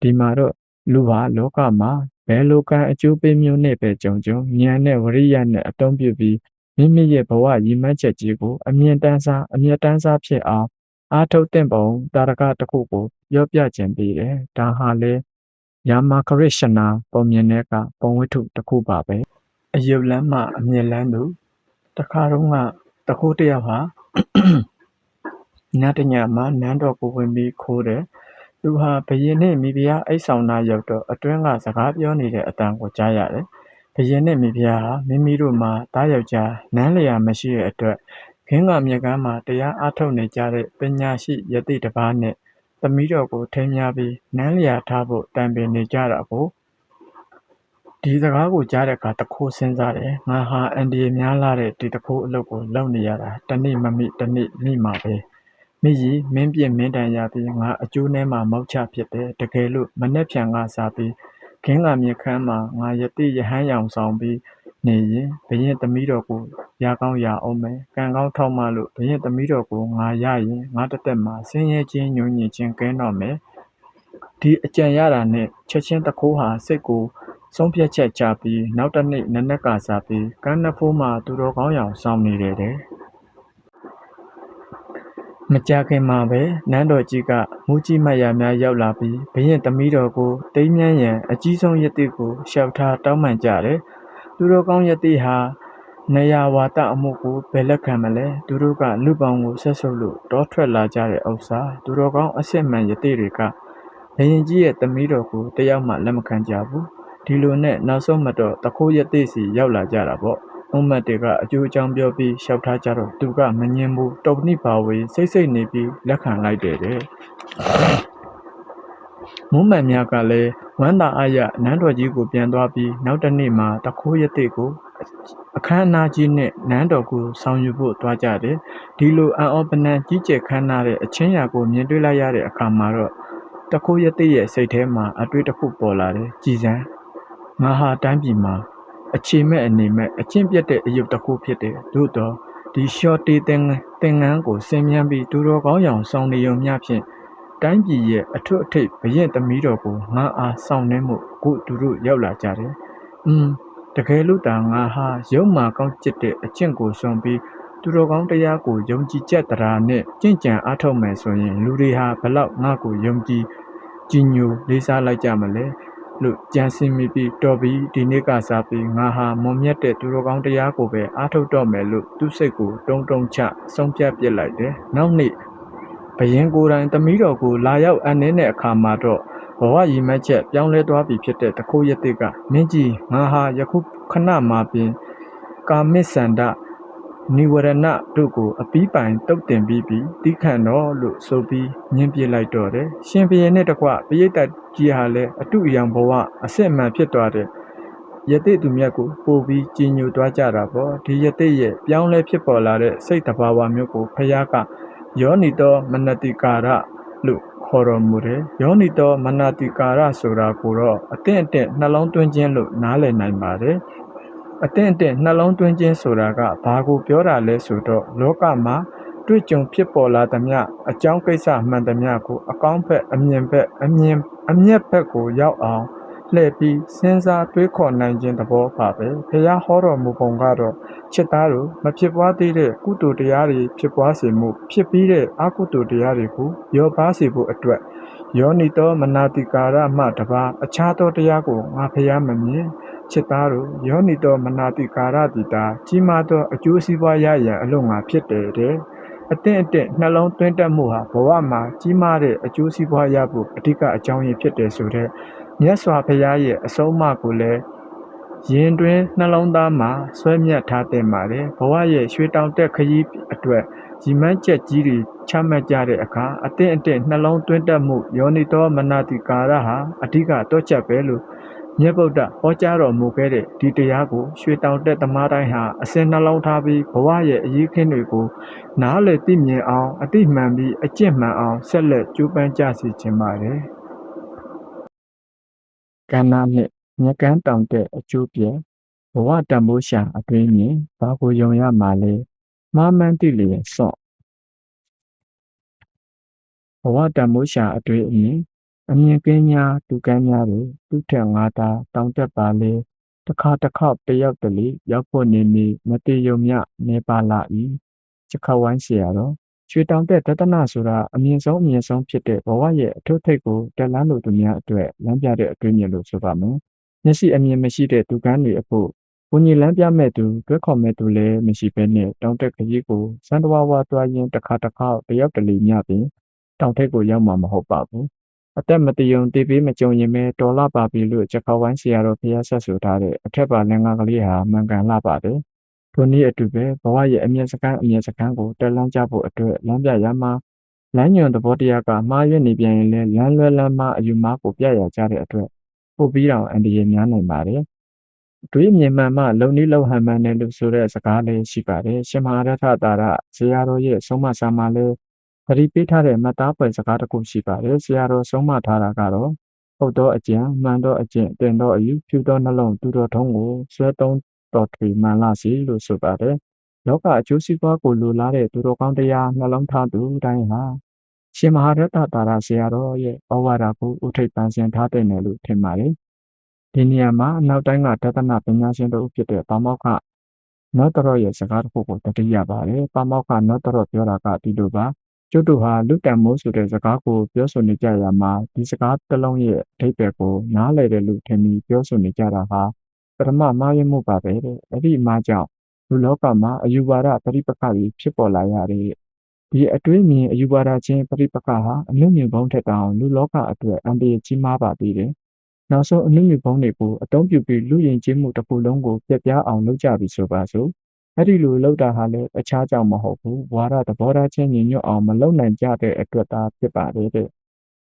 ဒီမှာတော့လူဟာလောကမှာဘယ်လိုကံအကျိုးပေးမျိုးနဲ့ပဲကြုံဉာဏ်နဲ့ဝရိယနဲ့အတုံးပြုပြီးမိမိရဲ့ဘဝရည်မှန်းချက်ကြီးကိုအမြင့်တန်းစားဖြစ်အောင်အားထုတ်တဲ့ပုံတာရကတစ်ခုကိုပြောပြခြင်းပေးတယ်ဒါဟာလေယာမခရရှနာပုံမြင်တဲ့ကပုံဝတ္ထုတစ်ခုပါပဲအယုတ်လမ်းမှအမြင့်လမ်းသို့တခါတုန်းကတခိုးတစ်ယောက်ဟာညတညမှာနန်းတော်ကိုဝင်ပြီးခိုးတယ်သူဟာဘုရင်နှင့်မိဖုရားအိပ်ဆောင်နာရောက်တော့အတွင်းကစကားပြောနေတဲ့အတန်ကိုကြားရတယ်ဘုရင်နှင့်မိဖုရားဟာမိမိတို့မှာတားယောက်ျားနန်းလျာမရှိတဲ့အတွက်ခင်းကမြက်ကမ်းမှာတရားအားထုတ်နေကြတဲ့ပညာရှိယတိတစ်ပါးနဲ့သမီးတော်ကိုထိမ်းမြားပြီးနန်းလျာထားဖို့တိုင်ပင်နေကြတာကိုဒီစကားကိုကြားတဲ့အခါတခိုးစဉ်းစားတယ်ငါဟာအန်ဒီများလာတဲ့ဒီတခိုးအလုပ်ကိုလုပ်နေရတာတနေ့မမိတနေ့မိမှာပဲမိကြီးမင်းပြစ်မင်းတန်ရပြီးငါအကျိုးနဲ့မှမောက်ချဖြစ်တယ်တကယ်လို့မနှက်ဖြန်ကစားပြီးခင်းကမြခမ်းမှာငါယတိရဟန်းရောင်ဆောင်ပြီးနေရင်ဘရင်သမီးတော်ကိုရကောင်းရအောင်မယ်ကံကောင်းထောက်မှလို့ဘရင်သမီးတော်ကိုငါရရင်ငါတသက်မှာဆင်းရဲခြင်းညှို့ညင်ခြင်းကင်းတော့မယ်ဒီအကြံရတာနဲ့ချက်ချင်းတခိုးဟာစိတ်ကိုဆုံးဖြတ်ချက်ချပြီးနောက်တစ်နေ့နနက်ကစားပြီးကမ်းနဖိုးမှာသူတော်ကောင်းရောင်ဆောင်နေတယ်တဲ့မကြာခင်မှာပဲနန်းတော်ကြီးကမူကြီးမတ်ရများရောက်လာပြီးဘရင်သမီးတော်ကိုတိမ်းမြန်းရန်အကြီးဆုံးယတိကိုလျှောက်ထားတောင်းပန်ကြတယ်သူတော်ကောင်းယတိဟာနေရဝါဒအမှုကိုဘယ်လက်ခံမလဲသူတို့ကလူပောင်ကိုဆက်ဆုပ်လို့တောထွက်လာကြတဲ့ဥစ္စာသူတော်ကောင်းအစစ်မှန်ယတိတွေကဘရင်ကြီးရဲ့သမီးတော်ကိုတယောက်မှလက်မခံကြဘူးဒီလိုနဲ့နောက်ဆုံးမတော့တခိုးယတိစီရောက်လာကြတာပေါ့အုံးမတ်တွေကအကျိုးအကြောင်းပြောပြီးလျှောက်ထားကြတော့သူကမငြင်းဘူးတုတ်နိပါဝေစိတ်နေပြီးလက်ခံလိုက်တယ်တဲ့မုံမှန်များကလည်းဝမ်းသာအားရနန်းတော်ကြီးကိုပြန်သွားပြီးနောက်တစ်နေ့မှာတခိုးရတိကိုအခမ်းအနားကြီးနဲ့နန်းတော်ကိုဆောင်ယူဖို့သွားကြတယ်ဒီလိုအံ့ဩပနံကြီးကျယ်ခမ်းနားတဲ့အချင်းရာကိုမြင်တွေ့လိုက်ရတဲ့အခါမှာတော့တခိုးရတိရဲ့စိတ်ထဲမှာအတွေ့တစ်ခုပေါ်လာတယ်ကြည်စမ်းငါဟာတိုင်းပြည်မှာအခြေမဲ့အနေမဲ့အချင်းပြတ်တဲ့အယုတ်တစ်ခုဖြစ်တယ်သို့တော့ဒီရှော့တေးသင်ငန်းကိုဆင်မြန်းပြီးသူတော်ကောင်းရောင်ဆောင်နေုံမျှဖြင့်တိုင်းပြည်ရဲ့အထွတ်အထိပ်ဘရင်သမီးတော်ကိုငါအားဆောင်နှင်းမှုကိုသူတို့ရောက်လာကြတယ်တကယ်လို့သာငါဟာရုပ်မာကောင်းကျစ်တဲ့အကျင့်ကိုစွန့်ပြီးသူတော်ကောင်းတရားကိုယုံကြည်ချက်တရားနဲ့ကြင်ကြံအားထုတ်မယ်ဆိုရင်လူတွေဟာဘလောက်ငါ့ကိုယုံကြည်ကြီးညိုလေးစားလိုက်ကြမလဲလို့ကြံစည်မိပြီးတော်ပြီးဒီနေ့ကစားပြီးငါဟာမွန်မြတ်တဲ့သူတော်ကောင်းတရားကိုပဲအားထုတ်တော့မယ်လို့သူ့စိတ်ကိုတုံတုံချဆုံးဖြတ်ပစ်လိုက်တယ်နောက်နေ့ဘရင်ကိုယ်တိုင်သမီးတော်ကိုလာရောက်အနှင်းတဲ့အခါမှာတော့ဘဝရည်မှန်းချက်ပြောင်းလဲသွားပြီဖြစ်တဲ့တခိုးရတိကမင်းကြီးငါဟာယခုခဏမှာပင်ကာမစ္ဆန္ဒနိဝရဏတို့ကိုအပီးပိုင်တုတ်တင်ပြီးတိခန့်တော်လို့ဆိုပြီးညှင်းပြလိုက်တော့တယ်ရှင်ဘုရင်နဲ့တကွပရိသတ်ကြီးဟာလည်းအတုအယံဘဝအစစ်မှန်ဖြစ်သွားတဲ့ယတိသူမြတ်ကိုပို့ပြီးကြီးညိုသွားကြတာပေါ့ဒီယတိရဲ့ပြောင်းလဲဖြစ်ပေါ်လာတဲ့စိတ်တဘာဝမျိုးကိုဖယားကယောနိတောမနတိကာရလို့ခေါ်တော်မူတယ်ယောနိတောမနတိကာရဆိုတာကိုတော့အတင့်နှလုံးသွင်းခြင်းလို့နားလည်နိုင်ပါတယ်အတင့်နှလုံးသွင်းခြင်းဆိုတာကဘာကိုပြောတာလဲဆိုတော့လောကမှာတွေ့ကြုံဖြစ်ပေါ်လာသမျှအကြောင်းကိစ္စမှန်သမျှကိုအကောင်းဘက်အမြင်ဘက်အမြတ်ဘက်ကိုရောက်အောင်လှည့်ပြီးစဉ်းစားတွေးခေါ်နိုင်ခြင်းသဘောပါပဲဘုရားဟောတော်မူပုံကတော့ချက်သားတို့မဖြစ်ပွားသေးတဲ့ကုသိုလ်တရားတွေဖြစ်ပွားစေမှုဖြစ်ပြီးတဲ့အကုသိုလ်တရားတွေကိုရောပါစေဖို့အတွက်ယောနိတောမနတိကာရမှတပါအခြားသောတရားကိုငါဘုရားမမြင်ချက်သားတို့ယောနိတောမနတိကာရတိတာကြီးမားသောအကျိုးစီးပွားရရန်အလို့ငါဖြစ်တယ်တဲ့ အသင့်အတင့်နှလုံးသွင်းတတ်မှုဟာဘဝမှာကြီးမားတဲ့အကျိုးစီးပွားရဖို့အဓိကအကြောင်းရင်းဖြစ်တယ်ဆိုတဲ့မြတ်စွာဘုရားရဲ့အဆုံးအမကိုလည်းရင်တွင်နှလုံးသားမှာဆွဲမြတ်ထားသင့်ပါတယ်ဘဝရဲ့ရွှေတောင်တက်ခရီးအတွက်ရည်မှန်းချက်ကြီးတွေချမှတ်ကြတဲ့အခါအသင့်အတင့်နှလုံးသွင်းတတ်မှုယောနိသောမနတိကာရဟာအဓိကတော့ချက်ပဲလို့မြတ်ဗုဒ္ဓဟောကြားတော်မူခဲ့တဲ့ဒီတရားကိုရွှေတောင်တက်သမားတိုင်းဟာအစဉ်နှလုံးထားပြီးဘဝရဲ့အရေးခင်းတွေကိုနားလည်သိမြင်အောင်အသိမှန်ပြီးအကျင့်မှန်အောင်ဆက်လက်ကြိုးပမ်းကြစီခြင်းပါတယ်ကဏ္ဍနှစ်မြက်ကန်းတောင်တဲ့အကျိုးပြဘဝတန်ဖိုးရှာအတွင်းမြင်ဘာကိုယုံရမှာလဲမှားမှန်းသိလျင်စွန့်ဘဝတန်ဖိုးရှာအတွင်းအမြင်ကင်းများသူကန်းများတို့သူ့ထက်ငါသာတောင်တက်ပါလေတစ်ခါတယောက်တလေရောက်ဖို့နေမတေယုံမြနေပါလာ၏ချက်ခဝိုင်းเสียတော့ရွှေတောင်တက်ဒသနဆိုတာအမြင့်ဆုံးဖြစ်တဲ့ဘဝရဲ့အထွတ်ထိပ်ကိုတက်လန်းလို့သူများအတွက်လမ်းပြတဲ့အတွင်းမြင်လို့ဆိုပါမယ်မျက်စိအမြင်မရှိတဲ့သူကန်းတွေအဖို့ဘုံကြီးလမ်းပြမဲ့သူတွဲခေါ်မဲ့သူလည်းမရှိဘဲနဲ့တောင်တက်ခကြီးကိုစံတဝါသွားရင်တစ်ခါတယောက်တလေမြပင်တောင်ထိပ်ကိုရောက်မှာမဟုတ်ပါဘူးအသက်မတည်ုံတည်ပြီးမကြုံရင်ပဲတော်လာပါပြီလို့ချက်ခဝိုင်းဆရာတော်ဘုရားဆက်ဆိုထားတဲ့အထက်ပါလင်္ကာကလေးဟာမှန်ကန်လာပါတယ်ထိုနည်းအတူပဲဘဝရဲ့အမြင့်စကန်းကိုတက်လန်းကြဖို့အတွက်လမ်းပြရမှာလမ်းညွန်သဘောတရားကမှားရွေးနေပြန်ရင်လည်းလမ်းလွဲလမ်းမအယူမှားကိုပြရကြတဲ့အတွက်ပို့ပြီးတော့အန္တရာယ်များနိုင်ပါတယ်တွေးမြင်မှန်မှလုံနည်းလုံဟန်မှန်တယ်လို့ဆိုတဲ့စကားလေးရှိပါတယ်ရှင်မဟာရထတာရဇေယျတော်ရဲ့ဆုံးမစာမှာလည်းသတိပေးထားတဲ့မှတ်သားပွဲစကားတစ်ခုရှိပါတယ်ဆရာတော်ဆုံးမထားတာကတော့ဟုတ်သောအကျင့်မှန်သောအကျင့်တင်သောအယူဖြူသောနှလုံးတူတော်ထုံးကိုဆွဲသုံးတော်ထွေမှန်လာစီလို့ဆိုပါတယ်လောကအကျိုးစီးပွားကိုလိုလားတဲ့သူတော်ကောင်းတရားနှလုံးထားသူတိုင်းဟာရှင်မဟာရတ္တတာရဆရာတော်ရဲ့ဩဝါဒကိုဥထိပ်ပန်းစင်ထားတဲ့နယ်လို့ထင်ပါတယ်ဒီနေရာမှာနောက်တိုင်းကဒသနပညာရှင်တို့ဖြစ်တဲ့ပါမောက္ခနောတရရဲ့စကားတစ်ခုကိုတတိယပါတယ်ပါမောက္ခနောတရပြောတာကဒီလိုပါကျွတ်တို့ဟာလူတန်မိုးဆိုတဲ့စကားကိုပြောဆိုနေကြရမှာဒီစကားတစ်လုံးရဲ့အဓိပ္ပာယ်ကိုနားလည်တယ်လို့ထင်ပြီးပြောဆိုနေကြတာဟာပထမမှားယွင်းမှုပါပဲတဲ့အဲ့ဒီမှာကြောင့်လူလောကမှာအယူဝါဒပရိပက္ခတွေဖြစ်ပေါ်လာရတဲ့ဒီအတွေးမြင်အယူဝါဒချင်းပရိပက္ခဟာအနုမြင်ဘုံထက်တောင်လူလောကအတွက်အန္တရာယ်ကြီးမားပါသေးတယ်နောက်ဆုံးအနုမြင်ဘုံတွေကိုအသုံးပြုပြီးလူယဉ်ကျေးမှုတစ်ခုလုံးကိုပြပြအောင်လုပ်ကြပြီဆိုပါစို့အဲ့ဒီလိုလုပ်တာဟာလည်းအခြားကြောင့်မဟုတ်ဘူးဝါဒသဘောထားချင်းညီညွတ်အောင်မလုပ်နိုင်ကြတဲ့အတွက်သာဖြစ်ပါတယ်တဲ့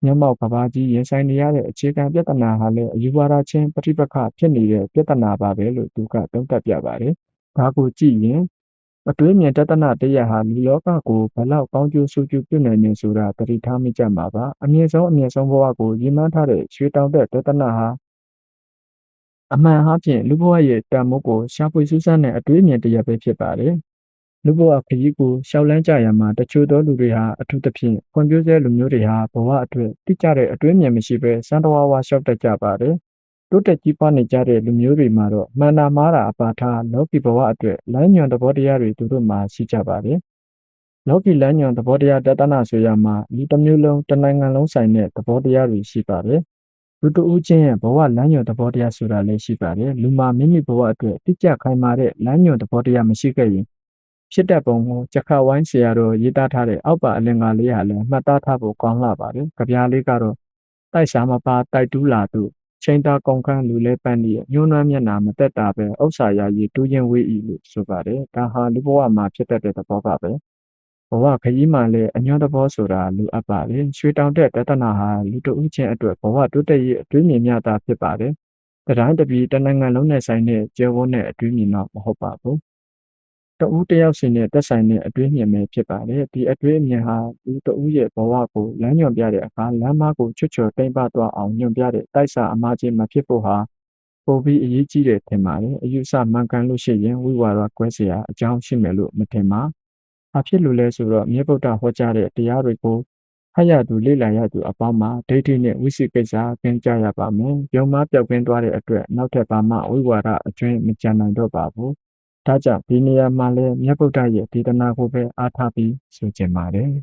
မျက်မှောက်ကဘာကြီးရင်ဆိုင်နေရတဲ့အခြေခံပြဿနာဟာလည်းအယူဝါဒချင်းပဋိပက္ခဖြစ်နေတဲ့ပြဿနာပါပဲလို့သူကသုံးသပ်ပြပါတယ်ဒါကိုကြည့်ရင်အတွင်းမြင်တဒနာတရားဟာလူလောကကိုဘလောက်ကောင်းကျိုးဆိုးကျိုးပြုနိုင်နေဆိုတာသတိထားမိကြမှာပါအမြင့်ဆုံးဘဝကိုရည်မှန်းထားတဲ့ရွှေတောင်တဲ့တဒနာဟာအမှန်အားဖြင့်လူဘဝရဲ့တန်မိုးကိုရှာဖွေစူးစမ်းတဲ့အတွေးအမြင်တရားပဲဖြစ်ပါတယ်လူဘဝခရီးကိုရှောက်လန်းကြရမှာတချို့သောလူတွေဟာအထူးသဖြင့်ဖွံ့ဖြိုးဆဲလူမျိုးတွေဟာဘဝအတွက်တိကျတဲ့အတွင်းမြင်မရှိဘဲစံတဝါရှောက်တတ်ကြပါတယ်တိုးတက်ကြီးပွားနေကြတဲ့လူမျိုးတွေမှာတော့မှန်တာမှားတာအပါထားလောကီဘဝအတွက်လမ်းညွန်သဘောတရားတွေသူတို့မှာရှိကြပါတယ်လောကီလမ်းညွန်သဘောတရားတဒနာဆိုရမှာဒီတစ်မျိုးလုံးတစ်နိုင်ငံလုံးဆိုင်တဲ့သဘောတရားတွေရှိပါတယ်လူတဦးချင်းရဲ့ဘဝလမ်းညွန်သဘောတရားဆိုတာလည်းရှိပါတယ်လူမှာမိမိဘဝအတွက်တိကျခိုင်မာတဲ့လမ်းညွန်သဘောတရားမရှိခဲ့ရင်ဖြစ်တတ်ပုံကိုချက်ခဝိုင်းဆရာတော်ရေးသားထားတဲ့အောက်ပါအလင်္ကာလေးဟာလည်းမှတ်သားထားဖို့ကောင်းလာပါတယ်ကြပြားလေးကတော့တိုက်စာမပါတိုက်တူးလာသူချိန်သာကုန်ခန်းလူလဲပန်းရဲ့ညှိုးနှွမ်းမျက်နာမသက်တာပဲဥစ္စာရာကြီးတူးရင်ဝေးဤလို့ဆိုပါတယ်ဒါဟာလူဘဝမှာဖြစ်တတ်တဲ့သဘောပါပဲဘဝခရီးမှလည်းအညွန့်သဘောဆိုတာလူအပ်ပါတယ်ရွှေတောင်တဲ့တဒနာဟာလူတဦးချင်းအတွက်ဘဝတိုးတက်ရေးအတွေးမြင်များတာဖြစ်ပါတယ်တတိုင်းတပြည်တနိုင်ငံလုံးနဲ့ဆိုင်တဲ့ကျေဝန်းတဲ့အတွေးမြင်တော့မဟုတ်ပါဘူးတဦးတယောက်စီနဲ့သက်ဆိုင်တဲ့အတွေးမြင်ပဲဖြစ်ပါတယ်ဒီအတွေးအမြင်ဟာလူတဦးရဲ့ဘဝကိုလမ်းညွှန်ပြတဲ့အခါလမ်းမကိုချွတ်ချော်တိမ်ပသွားအောင်ညွှန်ပြတဲ့တိုက်စာအမှားချင်းမဖြစ်ဖို့ဟာပိုပြီးအရေးကြီးတယ်ထင်ပါတယ်အယူဆမှန်ကန်လို့ရှိရင်ဝိဝါဒကွဲเสียအကြောင်းရှိမယ်လို့မထင်ပါဘာဖြစ်လို့လဲဆိုတော့မြေဗုဒ္ဓဟောကြားတဲ့တရားတွေကိုဖတ်ရသူလေ့လာရသူအပေါင်းမှာဒိဋ္ဌိနဲ့ဝိသိကိစ္စကင်းကြရပါမယ်။ယုံမှားပြောက်ကင်းသွားတဲ့အတွက်နောက်ထပ်ဘာမှဝိဝါဒအကျွင်းမကြံနိုင်တော့ပါဘူး။ဒါကြောင့်ဒီနေရာမှာလည်းမြတ်ဗုဒ္ဓရဲ့ဒေသနာကိုပဲအားထားပြီးဆိုချင်ပါတယ်။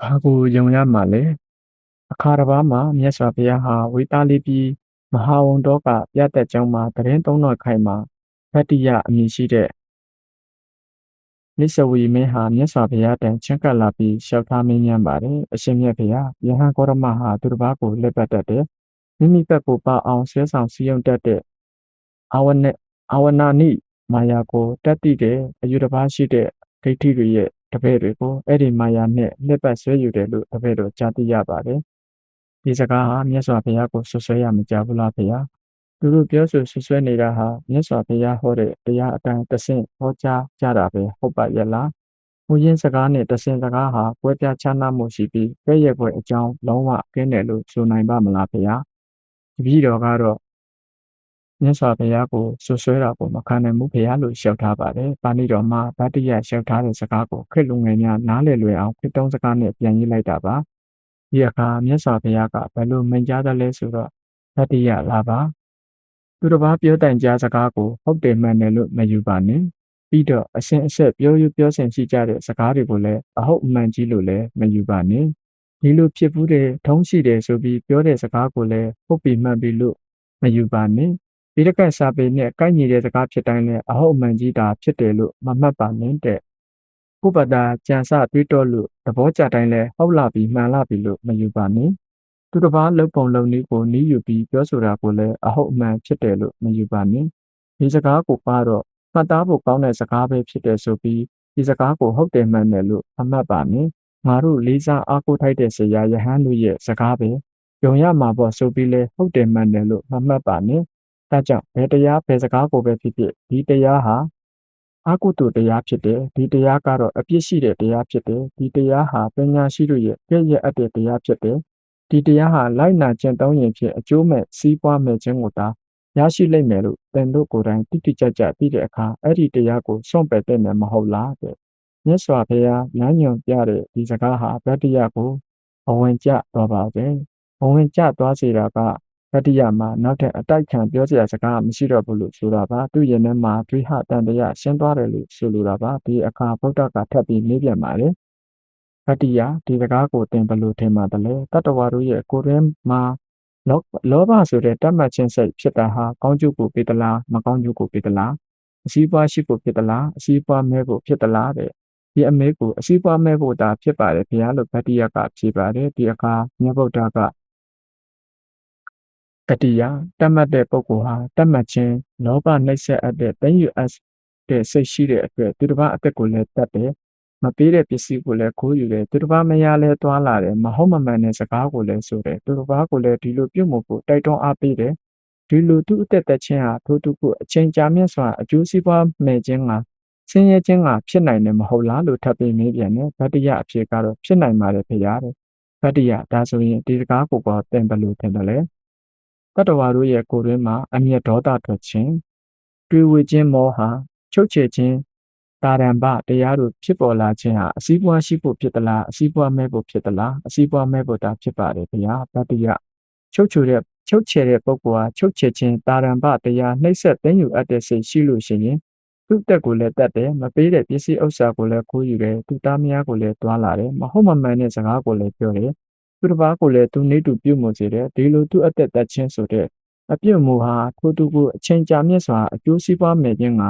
ဘာကိုယုံရမှာလဲ။အခါတစ်ပါးမှာမြတ်စွာဘုရားဟာဝိသလိပြည်မဟာဝန္တောကပြတ်သက်ကျောင်းမှာတရင်သုံးတော်ခိုင်မှာဗတ္တိယအမည်ရှိတဲ့ နိစ္စဝီမင်းဟာမြတ်စွာဘုရားတန်ချက်ကပ်လာပြီးလျှောက်ထားမင်းမြန်းပါတယ်အရှင်မြတ်ဘုရားယဟန်ကောရမဟာသူတစ်ပါးကိုလက်ပတ်တတ်တယ်မိမိဘက်ကိုပါအောင်ဆွဲဆောင်စည်းရုံးတတ်တဲ့အာဝနာနိမာယာကိုတတ်သိတဲ့အယူတစ်ပါးရှိတဲ့ဒိဋ္ဌိတွေရဲ့တပည့်တွေကိုအဲ့ဒီမာယာနဲ့လက်ပတ်ဆွဲယူတယ်လို့တပည့်တို့ကြားသိရပါတယ်ဒီစကားဟာမြတ်စွာဘုရားကိုဆွဆွဲရမကြဘူးလားဘုရားသူတို့ပြောဆိုဆွဆွဲနေတာဟာမြတ်စွာဘုရားဟောတဲ့တရားအတိုင်းတဆင့်ဟောကြားကြတာပဲဟုတ်ပါရဲ့လားမူရင်းစကားနဲ့တဆင့်စကားဟာပွဲပြခြားနားမှုရှိပြီးကဲ့ရဲ့ပွဲအကြောင်းလုံးဝကင်းတယ်လို့ဆိုနိုင်ပါမလားဘုရားတပည့်တော်ကတော့မြတ်စွာဘုရားကိုဆွဆွဲတာကိုမခံနိုင်ဘူးဘုရားလို့လျှောက်ထားပါတယ်။ပါဠိတော်မှာဗတ္တိယလျှောက်ထားတဲ့စကားကိုခေတ်လူငယ်များနားလည်လွယ်အောင်ခေတ်တုံးစကားနဲ့ပြန်ရေးလိုက်တာပါ။ဒီအခါမြတ်စွာဘုရားကဘယ်လိုမိန့်ကြားသလဲဆိုတော့ဗတ္တိယလာပါသူတစ်ပါးပြောတိုင်ကြားစကားကိုဟုတ်တယ်မှန်တယ်လို့မယူပါနဲ့ပြီးတော့အစဉ်အဆက်ပြောယူပြောဆင်ရှိကြတဲ့စကားတွေကိုလည်းအဟုတ်အမှန်ကြီးလို့လည်းမယူပါနဲ့ဒီလိုဖြစ်ဘူးတယ်ထုံးရှိတယ်ဆိုပြီးပြောတဲ့စကားကိုလည်းဟုတ်ပြီမှန်ပြီလို့မယူပါနဲ့ဒီတက်ကတ်စာပေနဲ့ကိုက်ညီတဲ့စကားဖြစ်တိုင်းလည်းအဟုတ်အမှန်ကြီးတာဖြစ်တယ်လို့မမှတ်ပါနဲ့တဲ့ဥပဒါကြံစတွေးတော့လို့သဘောကျတိုင်းလည်းဟုတ်လာပြီမှန်လာပြီလို့မယူပါနဲ့သူတစ်ပါးလုံပုံလုံနည်းကိုနီးယူပြီးပြောဆိုတာကိုလည်းအဟုတ်အမှန်ဖြစ်တယ်လို့မယူပါနဲ့ဒီစကားကိုပါတော့မှတ်သားဖို့ကောင်းတဲ့စကားပဲဖြစ်တယ်ဆိုပြီးဒီစကားကိုဟုတ်တယ်မှန်တယ်လို့မမှတ်ပါနဲ့ငါတို့လေးစားအားကိုးထိုက်တဲ့ဆရာယဟန်တို့ရဲ့စကားပဲယုံရမှာပေါ့ဆိုပြီးလဲဟုတ်တယ်မှန်တယ်လို့မမှတ်ပါနဲ့ဒါကြောင့်ဘယ်တရားဘယ်စကားကိုပဲဖြစ်ဖြစ်ဒီတရားဟာအာကုတုတရားဖြစ်တယ်ဒီတရားကတော့အပြစ်ရှိတဲ့တရားဖြစ်တယ်ဒီတရားဟာပညာရှိတို့ရဲ့ပြည့်ရဲ့အပ်တဲ့တရားဖြစ်တယ်ဒီတရားဟာလိုက်နာကျင့်သုံးရင်ဖြင့်အကျိုးမဲ့စီးပွားမဲ့ခြင်းကိုသာရရှိလိမ့်မယ်လို့သင်တို့ကိုယ်တိုင်တိတိကျကျသိတဲ့အခါအဲ့ဒီတရားကိုစွန့်ပယ်တဲ့မယ်မဟုတ်လားတဲ့မြတ်စွာဘုရားလမ်းညွှန်ပြတဲ့ဒီစကားဟာဗတ္တိယကိုဘဝင်ကျသွားပါပဲဘဝင်ကျသွားစေတာကဗတ္တိယမှာနောက်ထပ်အတိုက်ခံပြောစရာစကားမရှိတော့ဘူးလို့ဆိုတာပါသူ့ရင်ထဲမှာဒွိဟတန်တရားရှင်းသွားတယ်လို့ဆိုလိုတာပါဒီအခါဗုဒ္ဓကထပ်ပြီးမေးပြန်ပါတယ်ဗတ္တိယဒီစကားကိုသင်ဘယ်လိုထင်ပါသလဲတတ္တဝါတို့ရဲ့ကိုယ်ထဲမှာလောဘဆိုတဲ့တတ်မှတ်ခြင်းစိတ်ဖြစ်တာဟာကောင်းကျိုးကိုပေးသလားမကောင်းကျိုးကိုပေးသလားအစည်းပွားရှိဖို့ဖြစ်သလားအစည်းပွားမဲဖို့ဖြစ်သလားတဲ့ဒီအမေကိုအစည်းပွားမဲဖို့သာဖြစ်ပါတယ်ဘုရားလို့ဗတ္တိယကဖြေပါတယ်ဒီအခါမြတ်ဗုဒ္ဓကတတိယတတ်မှတ်တဲ့ပုဂ္ဂိုလ်ဟာတတ်မှတ်ခြင်းလောဘနှိပ်စက်အပ်တဲ့သိယူအပ်တဲ့စိတ်ရှိတဲ့အတွက်သူတစ်ပါးအသက်ကိုလည်းတတ်တယ်မပေးတဲ့ပစ္စည်းကိုလည်းခိုးယူတယ်သူတစ်ပါးမရလဲသွားလာတယ်မဟုတ်မမှန်တဲ့စကားကိုလည်းဆိုတယ်သူတစ်ပါးကိုလည်းဒီလိုပြုတ်မှုကိုတိုက်တွန်းအားပေးတယ်ဒီလိုသူအသက်သက်ခြင်းဟာထိုသူကိုအချိန်ကြာမြင့်စွာအကျိုးစီးပွားမဲ့ခြင်းကဆင်းရဲခြင်းကဖြစ်နိုင်တယ်မဟုတ်လားလို့ထပ်ပြီးမေးပြန်တယ်ဗတ္တိယအဖြေကတော့ဖြစ်နိုင်ပါတယ်ဖေရတယ်ဗတ္တိယဒါဆိုရင်ဒီစကားကိုပေါ်သင်ဘယ်လိုထင်တယ်လဲတတ္တဝါတို့ရဲ့ကိုယ်တွင်းမှာအမျက်ဒေါသထွက်ခြင်းတွေးဝေခြင်းမောဟချုပ်ချယ်ခြင်းတာရံပတရားတို့ဖြစ်ပေါ်လာခြင်းဟာအစည်းပွားရှိဖို့ဖြစ်သလားအစည်းပွားမဲ့ဖို့ဖြစ်သလားအစည်းပွားမဲ့ဖို့သာဖြစ်ပါတယ်ဗျာဗတ္တိယချုပ်ချယ်တဲ့ပုဂ္ဂိုလ်ဟာချုပ်ချယ်ခြင်းတာရံပတရားနှိပ်စက်သိမ်းယူအပ်တဲ့စိတ်ရှိလို့ရှိရင်သူ့တက်ကိုလည်းတတ်တယ်မပေးတဲ့ပစ္စည်းဥစ္စာကိုလည်းခိုးယူတယ်သူသားမယားကိုလည်းတွာလာတယ်မဟုတ်မမှန်တဲ့စကားကိုလည်းပြောတယ်သူတစ်ပါးကိုလည်းသူနေတူပြုတ်မှုစေတယ်ဒီလိုသူ့အသက်သက်ချင်းဆိုတဲ့အပြုတ်မှုဟာထိုသူကိုအချိန်ကြာမြင့်စွာအကျိုးစီးပွားမဲ့ခြင်းက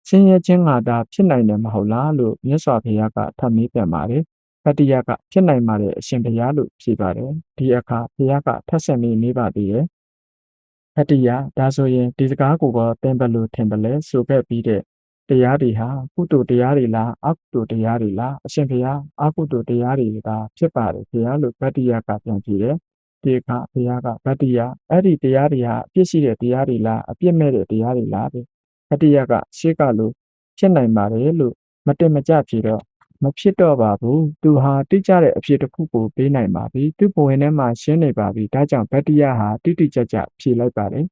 ဆင်းရဲခြင်းကသာဖြစ်နိုင်တယ်မဟုတ်လားလို့မြတ်စွာဘုရားကထပ်မေးပြန်ပါတယ်ဗတ္တိယကဖြစ်နိုင်ပါတယ်အရှင်ဘုရားလို့ဖြေပါတယ်ဒီအခါဘုရားကထပ်ဆက်မေးပါသေးတယ်ဗတ္တိယဒါဆိုရင်ဒီစကားကိုတော့သင်ဘယ်လိုထင်တယ်လဲဆိုခဲ့ပြီးတဲ့တရားတွေဟာကုသိုလ်တရားတွေလားအကုသိုလ်တရားတွေလားအရှင်ဘုရားအကုသိုလ်တရားတွေကဖြစ်ပါတယ်ဘုရားလို့ဗတ္တိယကပြန်ဖြေတယ်ဒီအခါဘုရားကဗတ္တိယအဲ့ဒီတရားတွေဟာအပြစ်ရှိတဲ့တရားတွေလားအပြစ်မဲ့တဲ့တရားတွေလားဗတ္တိယကရှေ့ကလို့ဖြစ်နိုင်ပါတယ်လို့မတင်မကျဖြေတော့မဖြစ်တော့ပါဘူးသူဟာတိကျတဲ့အဖြစ်တစ်ခုကိုပေးနိုင်ပါပြီသူဘဝင်ထဲမှာရှင်းနေပါပြီဒါကြောင့်ဗတ္တိယဟာတိတိကျကျဖြေလိုက်ပါတယ်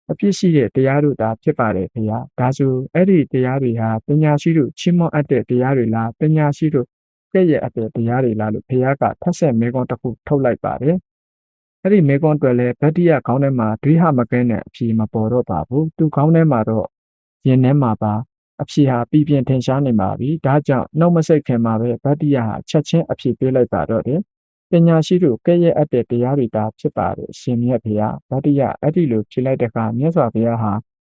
အပြစ်ရှိတဲ့တရားတို့သာဖြစ်ပါတယ်ခင်ဗျာဒါဆိုအဲ့ဒီတရားတွေဟာပညာရှိတို့ချီးမွမ်းအပ်တဲ့တရားတွေလားပညာရှိတို့ပြည့်ရဲ့အပ်တဲ့တရားတွေလားလို့ဘုရားကထပ်ဆက်မေးခွန်းတစ်ခုထုတ်လိုက်ပါတယ်အဲ့ဒီမေကွန်တွေလည်းဗတ္တိယခေါင်းထဲမှာဒွိဟမကဲနဲ့အဖြေမပေါ်တော့ပါဘူးသူခေါင်းထဲမှာတော့ရင်ထဲမှာပါအဖြေဟာပြပြင်းထင်ရှားနေပါပြီဒါကြောင့်နှုတ်မစိတ်ခင်မှာပဲဗတ္တိယဟာချက်ချင်းအဖြေပေးလိုက်ပါတော့တယ်ပညာရှိတို့ကဲ့ရဲ့အပ်တဲ့တရားတွေသာဖြစ်ပါတယ်ရှင်မြတ်ဘုရားဗတ္တိယအဲ့ဒီလိုဖြေလိုက်တဲ့အခါမြတ်စွာဘုရားဟာ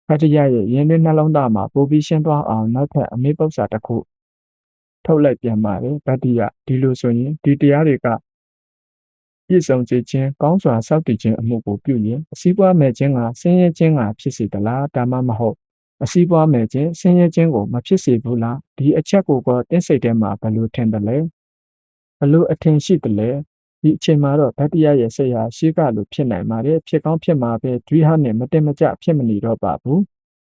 ဗတ္တိယရဲ့ယင်းတွင်နှလုံးသားမှာပိုပြီးရှင်းသွားအောင်နောက်ထပ်အမေပု္ပ္ပစာတစ်ခု ထုတ်လိုက်ပြန်ပါတယ်ဗတ္တိယဒီလိုဆိုရင်ဒီတရားတွေကပြည့်စုံစေခြင်းကောင်းစွာစောင့်တည်ခြင်းအမှုကိုပြုရင်အစည်းပွားမဲ့ခြင်းကဆင်းရဲခြင်းကဖြစ်စေသလားဒါမှမဟုတ်အစည်းပွားမဲ့ခြင်းဆင်းရဲခြင်းကိုမဖြစ်စေဘူးလားဒီအချက်ကိုတင်းစိတ်ထဲမှာဘယ်လိုထင်တယ်လဲဘယ်လိုအထင်ရှိတယ်လဲဒီအချိန်မှာတော့ဗတ္တိယရဲ့စိတ်ဟာရှေးကလိုဖြစ်နိုင်ပါတယ်ဖြစ်ကောင်းဖြစ်မှာပဲဒွိဟနဲ့မတင်မကျဖြစ်မနေတော့ပါဘူ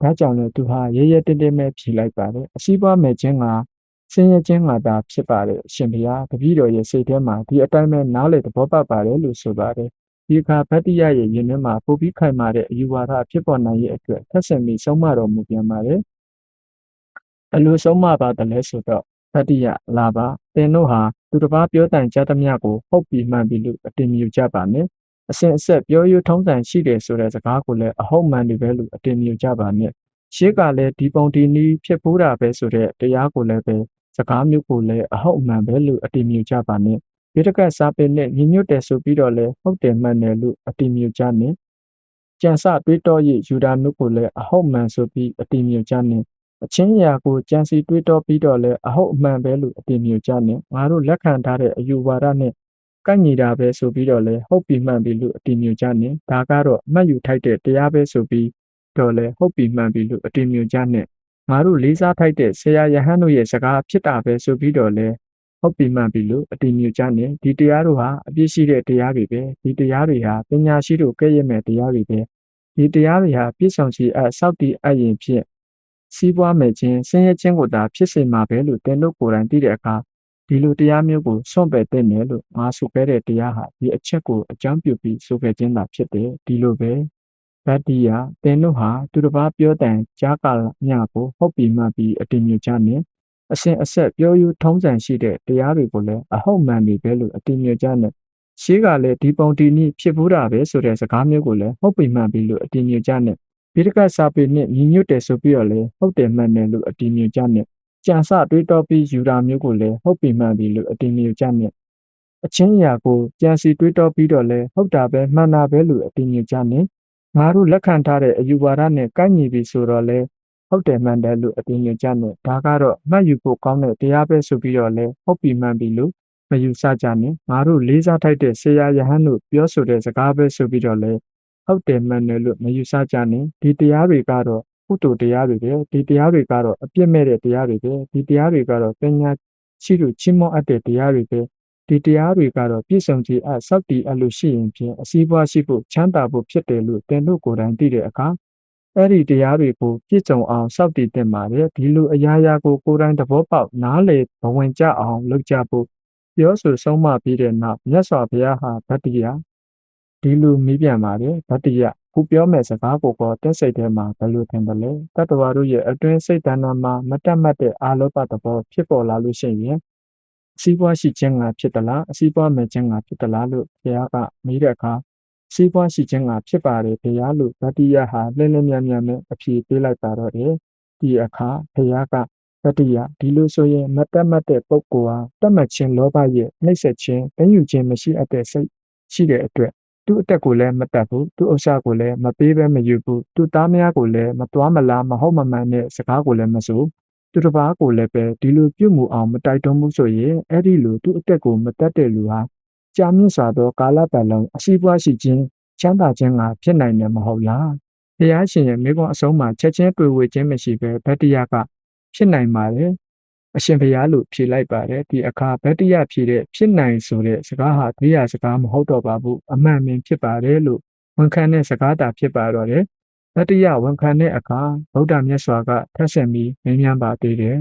းဒါကြောင့်လည်းသူဟာရဲရဲတင်းတင်းပဲဖြေလိုက်ပါတယ်အစည်းပွားမဲ့ခြင်းကဆင်းရဲခြင်းကသာဖြစ်ပါတယ်အရှင်ဘုရားတပည့်တော်ရဲ့စိတ်ထဲမှာဒီအတိုင်းပဲနားလေသဘောပေါက်ပါတယ်လို့ဆိုပါတယ်ဒီအခါဗတ္တိယရဲ့ယင်ထဲမှာပိုပြီးခိုင်မာတဲ့အယူဝါဒဖြစ်ပေါ်နိုင်ရဲ့အတွက်ထက်ဆင့်ပြီးဆုံးမတော်မူပြန်ပါတယ်အလိုဆုံးမပါတယ်လဲဆိုတော့ဗတ္တိယလာပါသင်တို့ဟာသူတစ်ပါးပြောတိုင်ကြသမျှကိုဟုတ်ပြီးမှန်ပြီလို့အတင်မြူကြပါနဲ့အစဉ်အဆက်ပြောယူထုံးစံရှိတယ်ဆိုတဲ့စကားကိုလည်းအဟုတ်မှန်တယ်ပဲလို့အတင်မြူကြပါနဲ့ရှေးကလည်းဒီပုံဒီနည်းဖြစ်ဖို့တာပဲဆိုတဲ့တရားကိုလည်းပဲစကားမျိုးကိုလည်းအဟုတ်မှန်ပဲလို့အတင်မြူကြပါနဲ့ဒီတကက်စာပေနဲ့ညီညွတ်တယ်ဆိုပြီးတော့လည်းဟုတ်တယ်မှန်တယ်လို့အတင်မြူကြနဲ့ကြံစတွေးတောရေးယူတာမျိုးကိုလည်းအဟုတ်မှန်ဆိုပြီးအတင်မြူကြနဲ့အချင်းအရာကိုကြံစီတွေးတောပြီးတော့လည်းအဟုတ်အမှန်ပဲလို့အတင်မြူကြနဲ့ငါတို့လက်ခံထားတဲ့အယူဝါဒနဲ့ကန့်ညီတာပဲဆိုပြီးတော့လည်းဟုတ်ပြီးမှန်ပြီလို့အတင်မြူကြနဲ့ဒါကတော့အမှတ်ယူထိုက်တဲ့တရားပဲဆိုပြီးတော့လည်းဟုတ်ပြီးမှန်ပြီလို့အတင်မြူကြနဲ့ငါတို့လေးစားထိုက်တဲ့ဆရာယဟန်တို့ရဲ့စကားဖြစ်တာပဲဆိုပြီးတော့လည်းဟုတ်ပြီးမှန်ပြီလို့အတင်မြူကြနဲ့ဒီတရားတို့ဟာအပြည့်ရှိတဲ့တရားတွေပဲဒီတရားတွေဟာပညာရှိတို့ကဲ့ရဲ့မဲ့တရားတွေပဲဒီတရားတွေဟာပြည့်စုံစီအပ်စောက်တည်အပ်ရင်ဖြင့်စီးပွားမဲ့ခြင်းဆင်းရဲခြင်းကိုသာဖြစ်စေမှာပဲလို့တင်တို့ကိုယ်တိုင်သိတဲ့အခါဒီလိုတရားမျိုးကိုစွန့်ပယ်တဲ့နယ်လို့ငါဆိုခဲ့တဲ့တရားဟာဒီအချက်ကိုအကြောင်းပြုပြီးဆိုခဲ့ခြင်းသာဖြစ်တယ်ဒီလိုပဲဗတ္တိယတင်တို့ဟာသူတစ်ပါးပြောတဲ့ကြားကာလညကိုဟုတ်ပြီးမှပြီးအတင်မြူကြနဲ့အစဉ်အဆက်ပြောယူထုံးစံရှိတဲ့တရားတွေကိုလည်းအဟုတ်မှန်ပြီပဲလို့အတင်မြူကြနဲ့ရှေးကလည်းဒီပုံဒီနည်းဖြစ်ဘူးတာပဲဆိုတဲ့စကားမျိုးကိုလည်းဟုတ်ပြီးမှပြီလို့အတင်မြူကြနဲ့ဒီတကစာပေနဲ့ညီညွတ်တယ်ဆိုပြီးတော့လေဟုတ်တယ်မှန်တယ်လို့အတင်မြူကြနဲ့ကြံစတွေးတောပြီးယူတာမျိုးကိုလည်းဟုတ်ပြီမှန်ပြီလို့အတင်မြူကြနဲ့အချင်းအရာကိုကြံစီတွေးတောပြီးတော့လေဟုတ်တာပဲမှန်တာပဲလို့အတင်မြူကြနဲ့ငါတို့လက်ခံထားတဲ့အယူဝါဒနဲ့ကိုက်ညီပြီဆိုတော့လေဟုတ်တယ်မှန်တယ်လို့အတင်မြူကြနဲ့ဒါကတော့မှတ်ယူဖို့ကောင်းတဲ့တရားပဲဆိုပြီးတော့လေဟုတ်ပြီမှန်ပြီလို့မယူဆကြနဲ့ငါတို့လေးစားထိုက်တဲ့ဆရာယဟန်တို့ပြောဆိုတဲ့စကားပဲဆိုပြီးတော့လေဟုတ်တယ်မှန်တယ်လို့မယူဆကြနဲ့ဒီတရားတွေကတော့ကုသိုလ်တရားတွေပဲဒီတရားတွေကတော့အပြစ်မဲ့တဲ့တရားတွေပဲဒီတရားတွေကတော့ပညာရှိလို့ချီးမွမ်းအပ်တဲ့တရားတွေပဲဒီတရားတွေကတော့ပြည့်စုံခြင်းအစောက်တည်အလို့ရှိရင်ဖြင့်အစည်းအဝေးရှိဖို့ချမ်းသာဖို့ဖြစ်တယ်လို့တင်တို့ကိုယ်တိုင်သိတဲ့အခါအဲ့ဒီတရားတွေကိုပြည့်စုံအောင်စောက်တည်တင်ပါတယ်ဒီလိုအရာရာကိုကိုယ်တိုင်သဘောပေါက်နားလေဘဝင်ကြအောင်လုပ်ကြဖို့ပြောဆိုဆုံးမပြီးတဲ့နောက်မြတ်စွာဘုရားဟာဗတ္တိယဒီလိုမိပြန်ပါတယ်ဗတ္တိယခုပြောမဲ့စကားကိုတက်စိတ်ထဲမှာဘယ်လိုထင်တယ်လဲတတ္တဝါတို့ရဲ့အတွင်းစိတ်တဏ္ဍာမှာမတတ်မှတ်တဲ့အာလောဘသဘောဖြစ်ပေါ်လာလို့ရှိရင်အစည်းအဝေးရှိခြင်းကဖြစ်သလားအစည်းအဝေးမဲ့ခြင်းကဖြစ်သလားလို့ဘုရားကမေးတဲ့အခါအစည်းအဝေးရှိခြင်းကဖြစ်ပါတယ်ဘုရားလို့ဗတ္တိယဟာလင်းလင်းမြန်းမြန်းနဲ့အဖြေပေးလိုက်ပါတော့တယ်ဒီအခါဘုရားကဗတ္တိယဒီလိုဆိုရင်မတတ်မှတ်တဲ့ပုဂ္ဂိုလ်ဟာတတ်မှတ်ခြင်းလောဘရဲ့နှိမ့်ဆက်ခြင်းတည်ယူခြင်းမရှိအပ်တဲ့စိတ်ရှိတဲ့အတွက်သူ့အတက်ကိုလည်းမတတ်ဘူးသူ့ဥစ္စာကိုလည်းမပေးဘဲမယူဘူးသူ့သားမယားကိုလည်းမသွားမလားမဟုတ်မမှန်တဲ့စကားကိုလည်းမဆိုသူတစ်ပါးကိုလည်းပဲဒီလိုပြုမှုအောင်မတိုက်တွန်းဘူးဆိုရင်အဲ့ဒီလိုသူ့အတက်ကိုမတတ်တဲ့လူဟာကြာမြင့်စွာသောကာလပတ်လုံးအစည်းအဝေးရှိခြင်းချမ်းသာခြင်းကဖြစ်နိုင်တယ်မဟုတ်လားဘုရားရှင်ရဲ့မိဂုံအဆုံးမှာချက်ချင်းတွေ့ဝေခြင်းမရှိဘဲဗတ္တိယကဖြစ်နိုင်ပါတယ်အရှင်ဘုရားလို့ဖြေလိုက်ပါတယ်ဒီအခါဗတ္တိယဖြေတဲ့ဖြစ်နိုင်ဆိုတဲ့စကားဟာတရားစကားမဟုတ်တော့ပါဘူးအမှန်ပင်ဖြစ်ပါတယ်လို့ဝန်ခံတဲ့စကားသာဖြစ်ပါတော့တယ်ဗတ္တိယဝန်ခံတဲ့အခါဗုဒ္ဓမြတ်စွာကထပ်ဆင့်ပြီးမြင်မြန်ပါသေးတယ်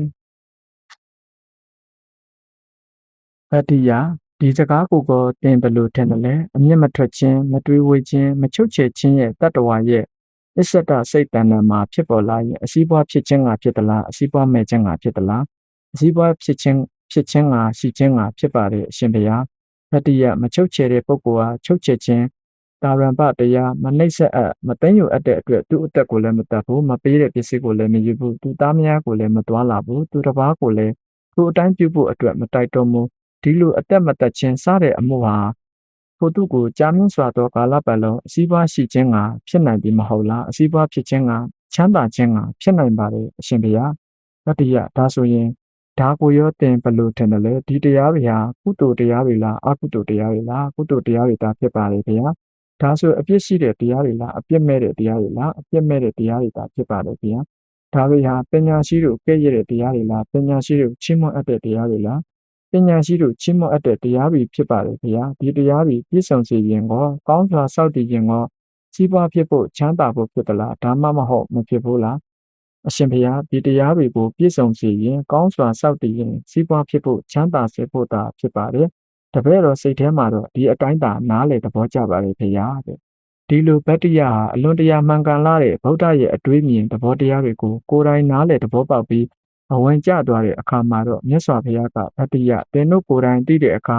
ဗတ္တိယဒီစကားကိုတင်ဘယ်လိုထင်တယ်လဲအမျက်မထွက်ခြင်းမတွေးဝေခြင်းမချုပ်ချယ်ခြင်းရဲ့တတ္တဝါရဲ့အစ္ဆဒစိတ်တဏ္ဍာမှာဖြစ်ပေါ်လာရင်အစည်းအဝေးဖြစ်ခြင်းကဖြစ်သလားအစည်းအဝေးမဲ့ခြင်းကဖြစ်သလားအစည်းအဝေးဖြစ်ခြင်းကရှိခြင်းကဖြစ်ပါတယ်အရှင်ဘုရားဗတ္တိယမချုပ်ချယ်တဲ့ပုဂ္ဂိုလ်ဟာချုပ်ချယ်ခြင်းတာရံပတရားမနှိမ့်ဆက်အပ်မသိမ့်ယူအပ်တဲ့အတွက်သူ့အသက်ကိုလည်းမတတ်ဘူးမပေးတဲ့ပစ္စည်းကိုလည်းမယူဘူးသူသားမယားကိုလည်းမတွားလာဘူးသူတစ်ပါးကိုလည်းသူ့အတိုင်းပြုဖို့အတွက်မတိုက်တွန်းဘူးဒီလိုအသက်မတတ်ခြင်းစတဲ့အမှုဟာထိုသူကိုကြာမြင့်စွာသောကာလပတ်လုံးအစည်းအဝေးရှိခြင်းကဖြစ်နိုင်ပြီမဟုတ်လားအစည်းအဝေးဖြစ်ခြင်းကချမ်းသာခြင်းကဖြစ်နိုင်ပါတယ်အရှင်ဘုရားဗတ္တိယဒါဆိုရင် ဒါကိုရောတင်ဘယ်လိုထင်တယ်လဲဒီတရားတွေဟာကုသိုလ်တရားတွေလားအကုသိုလ်တရားတွေလားကုသိုလ်တရားတွေသာဖြစ်ပါလေဗျာဒါဆိုအပြစ်ရှိတဲ့တရားတွေလားအပြစ်မဲ့တဲ့တရားတွေလားအပြစ်မဲ့တဲ့တရားတွေသာဖြစ်ပါလေဗျာဒါတွေဟာပညာရှိတို့ကဲ့ရဲ့တဲ့တရားတွေလားပညာရှိတို့ချီးမွမ်းအပ်တဲ့တရားတွေလားပညာရှိတို့ချီးမွမ်းအပ်တဲ့တရားတွေဖြစ်ပါလေဗျာဒီတရားတွေပြည့်စုံစေရင်ကောင်းစွာစောင့်တည်ရင်စီးပွားဖြစ်ဖို့ချမ်းသာဖို့ဖြစ်သလားဒါမှမဟုတ်မဖြစ်ဘူးလားအရှင်ဘုရားဒီတရားတွေကိုပြည့်စုံစေရင်ကောင်းစွာစောင့်တည်ရင်စီးပွားဖြစ်ဖို့ချမ်းသာစေဖို့သာဖြစ်ပါတယ်တပည့်တော်စိတ်ထဲမှာတော့ဒီအတိုင်းသာနားလေသဘောကျပါလေဘုရားတဲ့ဒီလိုဗတ္တိယဟာအလွန်တရာမှန်ကန်လာတဲ့ဗုဒ္ဓရဲ့အတွေးမြင်သဘောတရားတွေကိုကိုယ်တိုင်နားလေသဘောပေါက်ပြီးအဝင်ကျသွားတဲ့အခါမှာတော့မြတ်စွာဘုရားကဗတ္တိယသင်တို့ကိုယ်တိုင်သိတဲ့အခါ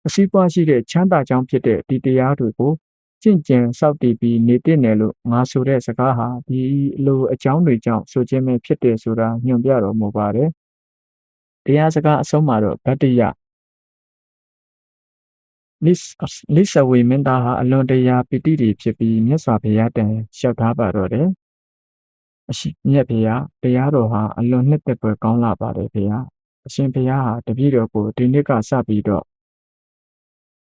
အစည်းပွားရှိတဲ့ချမ်းသာကြောင်းဖြစ်တဲ့ဒီတရားတွေကိုကျင့်ကြံစောင့်တည်ပြီးနေတည်တယ်လို့ငါဆိုတဲ့စကားဟာဒီလိုအကြောင်းတွေကြောင့်ဆိုခြင်းပဲဖြစ်တယ်ဆိုတာညွှန်ပြတော်မူပါတယ်။တရားစကားအဆုံးမှာတော့ဗတ္တိယလိဆဝေမင်းသားဟာအလွန်တရာပီတိတွေဖြစ်ပြီးမြတ်စွာဘုရားတန်လျှောက်ထားပါတော့တယ်။အရှင်မြတ်ဘုရားတရားတော်ဟာအလွန်နှစ်သက်ဖွယ်ကောင်းလာပါတယ်ဘုရား။အရှင်ဘုရားဟာတပည့်တော်ကိုဒီနေ့ကစပြီးတော့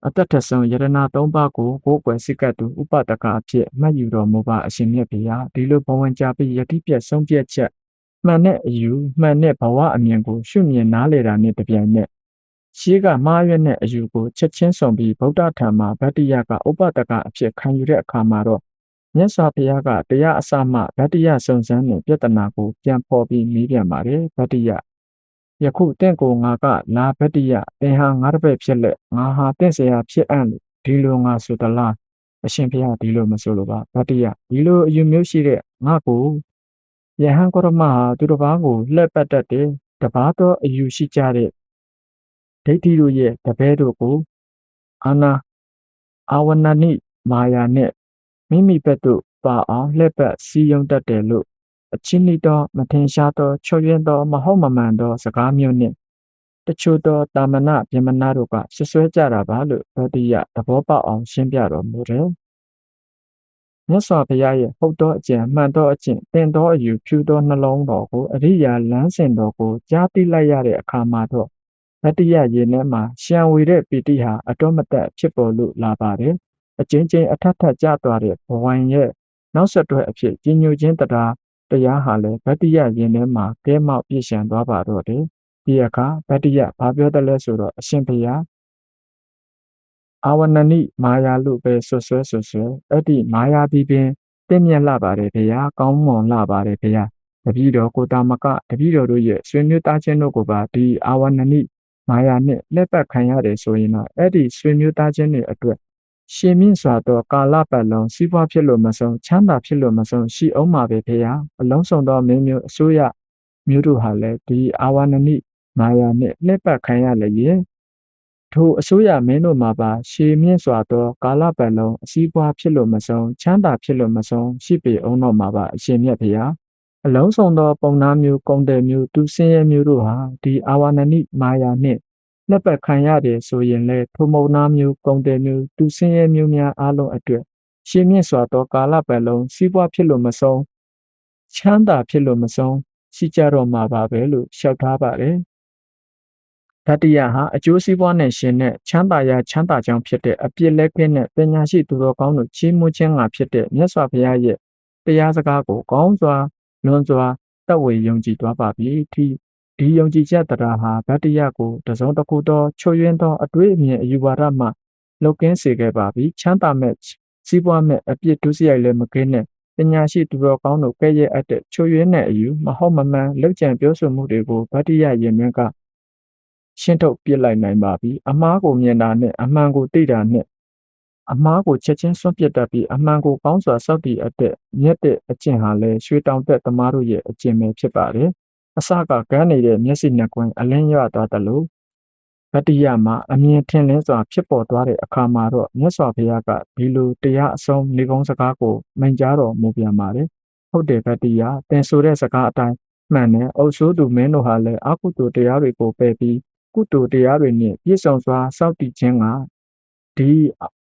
အသက်ထဆုံးယရဏသုံးပါးကိုကိုယ်ွယ်စိတ်ကပ်သူဥပဒကအဖြစ်မှတ်ယူတော်မူပါအရှင်မြတ်ဘုရားဒီလိုဘဝင်ကြပြီးယတိပြတ်ဆုံးပြတ်ချက်မှန်တဲ့အယူမှန်တဲ့ဘဝအမြင်ကိုရှုမြင်နားလည်တာနဲ့တပြိုင်နက်ရှေးကမှားရွက်တဲ့အယူကိုချက်ချင်းဆောင်ပြီးဗုဒ္ဓထံမှာဗတ္တိယကဥပဒကအဖြစ်ခံယူတဲ့အခါမှာတော့မြတ်စွာဘုရားကတရားအစမှဗတ္တိယစုံစမ်းတဲ့ပြဿနာကိုပြန်ဖော်ပြီးမေးပြန်ပါတယ်ဗတ္တိယယခုတင့်ကိုငါကလာဗတ္တိယသင်ဟာငါတပည့်ဖြစ်လက်ငါဟာတင့်เสียဖြစ်အံ့လို့ဒီလိုငါဆိုသလားအရှင်ဘုရားဒီလိုမဆိုလိုပါဗတ္တိယဒီလိုအယူမျိုးရှိတဲ့ငါကိုယဟန်ကောရမဟာသူတစ်ပါးကိုလှည့်ပတ်တတ်တယ်တပါးသောအယူရှိကြတဲ့ဒိဋ္ဌိတို့ရဲ့တပည့်တို့ကိုအာဝဏနိမာယာနဲ့မိမိဘက်သို့ပါအောင်လှည့်ပတ်စီယုံတတ်တယ်လို့အချင်းဤသောမထင်ရှားသောချွတ်ယွင်းသောမဟုတ်မမှန်သောစကားမျိုးနှင့်တချို့သောတာမဏဗြဟ္မဏတို့ကဆွဆွဲကြတာပါလို့ဗတ္တိယသဘောပေါက်အောင်ရှင်းပြတော်မူတယ်မြတ်စွာဘုရားရဲ့ဟုတ်သောအကျင့်မှန်သောအကျင့်တင်သောအယူဖြူသောနှလုံးတော်ကိုအရိယာလမ်းစဉ်တော်ကိုကြားသိလိုက်ရတဲ့အခါမှာတော့ဗတ္တိယရေထဲမှာရှံဝေတဲ့ပီတိဟာအတော်မတက်ဖြစ်ပေါ်လို့လာပါတယ်အကျဉ်းချင်းအထက်ထက်ကျသွားတဲ့ဘဝံရဲ့နောက်ဆက်တွဲအဖြစ်ကြီးညိုခြင်းတရားဟာလည်းဗတ္တိယရေထဲမှာကဲမောက်ပြည့်ရှံသွားပါတော့တယ်ဒီအခါဗတ္တိယဘာပြောတယ်လဲဆိုတော့အရှင်ဘုရားအာဝဏနိမာယာလို့ပဲဆွဆွဲအဲ့ဒီမာယာဒီပင်တင့်မြတ်လာပါတယ်ဘုရားကောင်းမွန်လာပါတယ်ဘုရားတပည့်တော်ကိုတာမကတပည့်တော်တို့ရဲ့ဆွေမျိုးသားချင်းတို့ကိုပါဒီအာဝဏနိမာယာနဲ့လက်ပတ်ခံရတယ်ဆိုရင်တော့အဲ့ဒီဆွေမျိုးသားချင်းတွေအတွက်ရှင်မြင့်စွာသောကာလပတ်လုံးစီးပွားဖြစ်လို့မဆုံးချမ်းသာဖြစ်လို့မဆုံးရှိအောင်ပါပဲဘုရားအလုံးစုံသောမင်းမျိုးအစိုးရမျိုးတို့ဟာလည်းဒီအာဝဏနိမာယာနဲ့လက်ပတ်ခံရလေရင်ထိုအစိုးရမင်းတို့မှာပါရှေမြင့်စွာသောကာလပတ်လုံးအစည်းပွားဖြစ်လို့မဆုံးချမ်းသာဖြစ်လို့မဆုံးရှိပေအောင်တော့မှာပါအရှင်မြတ်ဘုရားအလုံးစုံသောပုံနာမျိုးကုံတယ်မျိုးသူစင်းရဲမျိုးတို့ဟာဒီအာဝဏနိမာယာနှင့်လက်ပတ်ခံရတယ်ဆိုရင်လေထိုမုံနာမျိုးကုံတယ်မျိုးသူစင်းရဲမျိုးများအားလုံးအတွက်ရှေမြင့်စွာသောကာလပတ်လုံးစီးပွားဖြစ်လို့မဆုံးချမ်းသာဖြစ်လို့မဆုံးရှိကြတော့မှာပါပဲလို့လျှောက်ထားပါတယ်တတိယဟာအကျိုးစီးပွားနဲ့ရှင်တဲ့ချမ်းသာရာချမ်းသာကြောင်းဖြစ်တဲ့အပြစ်လက်ကင်းတဲ့ပညာရှိသူတော်ကောင်းတို့ချီးမွမ်းခြင်းငါဖြစ်တဲ့မြတ်စွာဘုရားရဲ့တရားစကားကိုကောင်းစွာလွန်စွာသက်ဝေယုံကြည်သွားပါပြီဒီယုံကြည်ချက်တရားဟာဗတ္တိယကိုတစုံတစ်ခုသောချွတ်ယွင်းသောအတွေ့အမြင်အယူဝါဒမှလုတ်ကင်းစေခဲ့ပါပြီချမ်းသာမဲ့စီးပွားမဲ့အပြစ်ဒုစရိုက်လည်းမကင်းတဲ့ပညာရှိသူတော်ကောင်းတို့ကဲ့ရဲ့အပ်တဲ့ချွတ်ယွင်းတဲ့အယူမဟုတ်မမှန်လောက်ကျန်ပြောဆိုမှုတွေကိုဗတ္တိယရင်တွင်ကရှင်းထုတ်ပြစ်လိုက်နိုင်ပါပြီအမှားကိုမြင်တာနဲ့အမှန်ကိုသိတာနဲ့အမှားကိုချက်ချင်းစွန့်ပစ်တတ်ပြီးအမှန်ကိုကောင်းစွာစောင့်တည်အပ်တဲ့မြတ်တဲ့အကျင့်ဟာလည်းရွှေတောင်သက်သမားတို့ရဲ့အကျင့်ပဲဖြစ်ပါတယ်အစကကန်းနေတဲ့မျက်စိနှစ်ကွင်းအလင်းရွသွားတယ်လို့ဗတ္တိယမှာအမြင်ထင်လင်းစွာဖြစ်ပေါ်သွားတဲ့အခါမှာတော့မြတ်စွာဘုရားကဒီလိုတရားအဆုံးနေကုန်းစကားကိုမိန့်ကြားတော်မူပြန်ပါတယ်ဟုတ်တယ်ဗတ္တိယသင်ဆိုတဲ့စကားအတိုင်းမှန်တယ်အုပ်ဆိုးသူမင်းတို့ဟာလည်းအကုသိုလ်တရားတွေကိုပယ်ပြီးကုသိုလ်တရားတွေနဲ့ပြည့်စုံစွာစောင့်တည်ခြင်းကဒီ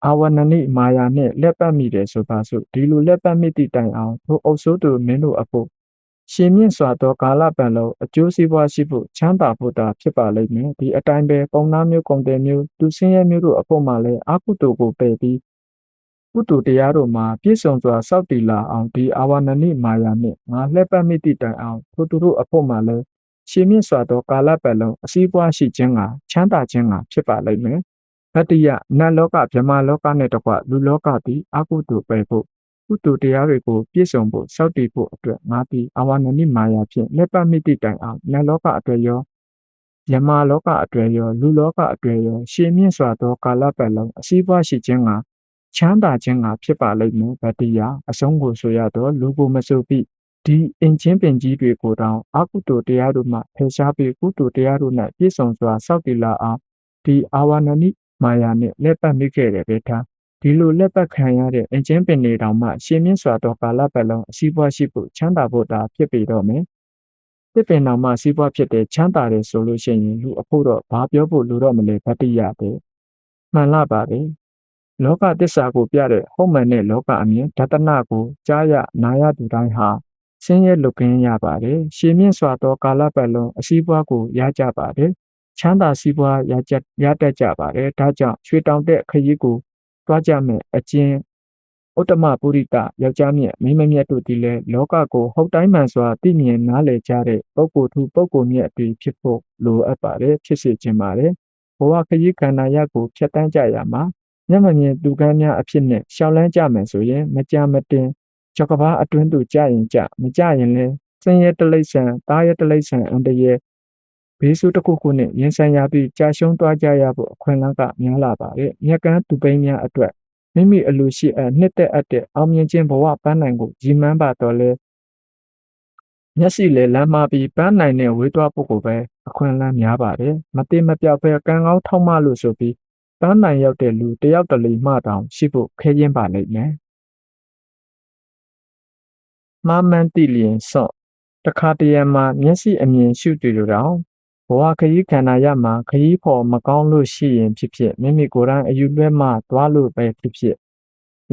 အာဝဏနိမာယာနဲ့လက်ပတ်မိတယ်ဆိုပါစို့ဒီလိုလက်ပတ်မိသည့်တိုင်အောင်ထိုအုပ်ဆိုးသူမင်းတို့အဖို့ ရှင်မြင့်စွာသောကာလပတ်လုံးအကျိုးစီးပွားရှိဖို့ချမ်းသာဖို့သာဖြစ်ပါလိမ့်မယ်ဒီအတိုင်းပဲပုံနာမျိုးကုန်တယ်မျိုးသူဆင်းရဲမျိုးတို့အဖို့မှလည်းအကုသိုလ်ကိုပယ်ပြီးကုသိုလ်တရားတို့မှာပြည့်စုံစွာစောင့်တည်လာအောင်ဒီအာဝဏနိမာယာနှင့်ငါလှည့်ပတ်မိသည့်တိုင်အောင်ထိုသူတို့အဖို့မှလည်းရှင်မြင့်စွာသောကာလပတ်လုံးအစည်းအပွားရှိခြင်းကချမ်းသာခြင်းကဖြစ်ပါလိမ့်မယ်တတိယနတ်လောကဗြဟ္မာလောကနှင့်တကွလူလောကသည်အကုသိုလ်ပယ်ဖို့ကုသိုလ်တရားတွေကိုပြည့်စုံဖို့စောင့်တည်ဖို့အတွက်ငါသည်အာဝဏနိမာယာဖြင့်လက်ပတ်မိသည့်တိုင်အောင်နတ်လောကအတွက်ရောယမလောကအတွက်ရောလူလောကအတွက်ရောရှည်မြင့်စွာသောကာလပတ်လုံးအစည်းအပွားရှိခြင်းကချမ်းသာခြင်းကဖြစ်ပါလိမ့်မယ်ဗတ္တိယအဆုံးကိုဆိုရတော့လူကိုမဆိုပြီးဒီအင်ချင်းပင်ကြီးတွေကိုတောင်အကုသိုလ်တရားတို့မှဖယ်ရှားပြီးကုသိုလ်တရားတို့၌ပြည့်စုံစွာစောင့်တည်လာအောင်ဒီအာဝဏနိမာယာနှင့်လက်ပတ်မိခဲ့တယ်ပဲထားဒီလိုလက်ပတ်ခံရတဲ့အင်ချင်းပင်တွေတောင်မှရှင်းမြင့်စွာသောကာလပတ်လုံးအစည်းအပွားရှိဖို့ချမ်းသာဖို့သာဖြစ်ပေတော့မယ်တစ်ပင်တောင်မှစီးပွားဖြစ်တဲ့ချမ်းသာတယ်ဆိုလို့ရှိရင်လူအဖို့တော့ဘာပြောဖို့လိုတော့မလဲဗတ္တိယပဲမှန်လားပါတယ်လောကသစ္စာကိုပြတဲ့ဟုတ်မှန်တဲ့လောကအမြင်ဒသနကိုကြားရနာရသူတိုင်းဟာဆင်းရဲလွတ်ကင်းရပါတယ်ရှင်းမြင့်စွာသောကာလပတ်လုံးအစည်းအပွားကိုရကြပါတယ်ချမ်းသာစီးပွားရတတ်ကြပါတယ်ဒါကြောင့်ရွှေတောင်တဲ့ခရီးကိုတွားကြမယ်အကျဉ်ဥတ္တမပုရိသယောက်ျားမြတ်မိန်းမမြတ်တို့သည်လည်းလောကကိုဟုတ်တိုင်းမှန်စွာသိမြင်နားလည်ကြတဲ့ပုဂ္ဂိုလ်သူပုဂ္ဂိုလ်မြတ်တွေဖြစ်ဖို့လိုအပ်ပါတယ်ဖြစ်စေခြင်းပါတယ်ဘဝခရီးကန္နာရကိုဖြတ်တန်းကြရမှာမျက်မမြင်သူကမ်းများအဖြစ်နဲ့ရှောက်လန်းကြမယ်ဆိုရင်မကြမတင်ကြောက်ကဘာအတွင်းသို့ကြရင်ကြမကြရင်လည်းစင်ရဲတလိษံတာရတလိษံအန္တရာယ်ဘေးဆိုးတစ်ခုခုနဲ့ရင်ဆိုင်ရပြီးကြာရှုံးသွားကြရဖို့အခွင့်အလမ်းကများလာပါတယ်မြက်ကန်းသူပိန်းများအတွက်မိမိအလိုရှိနှစ်သက်အပ်တဲ့အောင်မြင်ခြင်းဘဝပန်းနိုင်ကိုရည်မှန်းပါတော့လဲမျက်စိလေလမ်းမပြီးပန်းနိုင်တဲ့ဝေးသွားဖို့ကိုပဲအခွင့်အလမ်းများပါတယ်မတိမပြောက်ပဲကံကောင်းထောက်မလို့ဆိုပြီးပန်းနိုင်ရောက်တဲ့လူတယောက်တလေမှတောင်ရှိဖို့ခဲရင်ပါလိမ့်မယ်မှားမှန်းသိလျင်စော့တခါတရံမှာမျက်စိအမြင်ရှုတည်လိုတောင်ဘဝခရီးခန္ဓာရမှာခရီးဖို့မကောင်းလို့ရှိရင်ဖြစ်ဖြစ်မိမိကိုယ်တိုင်အယူလွဲမှသွားလို့ပဲဖြစ်ဖြစ်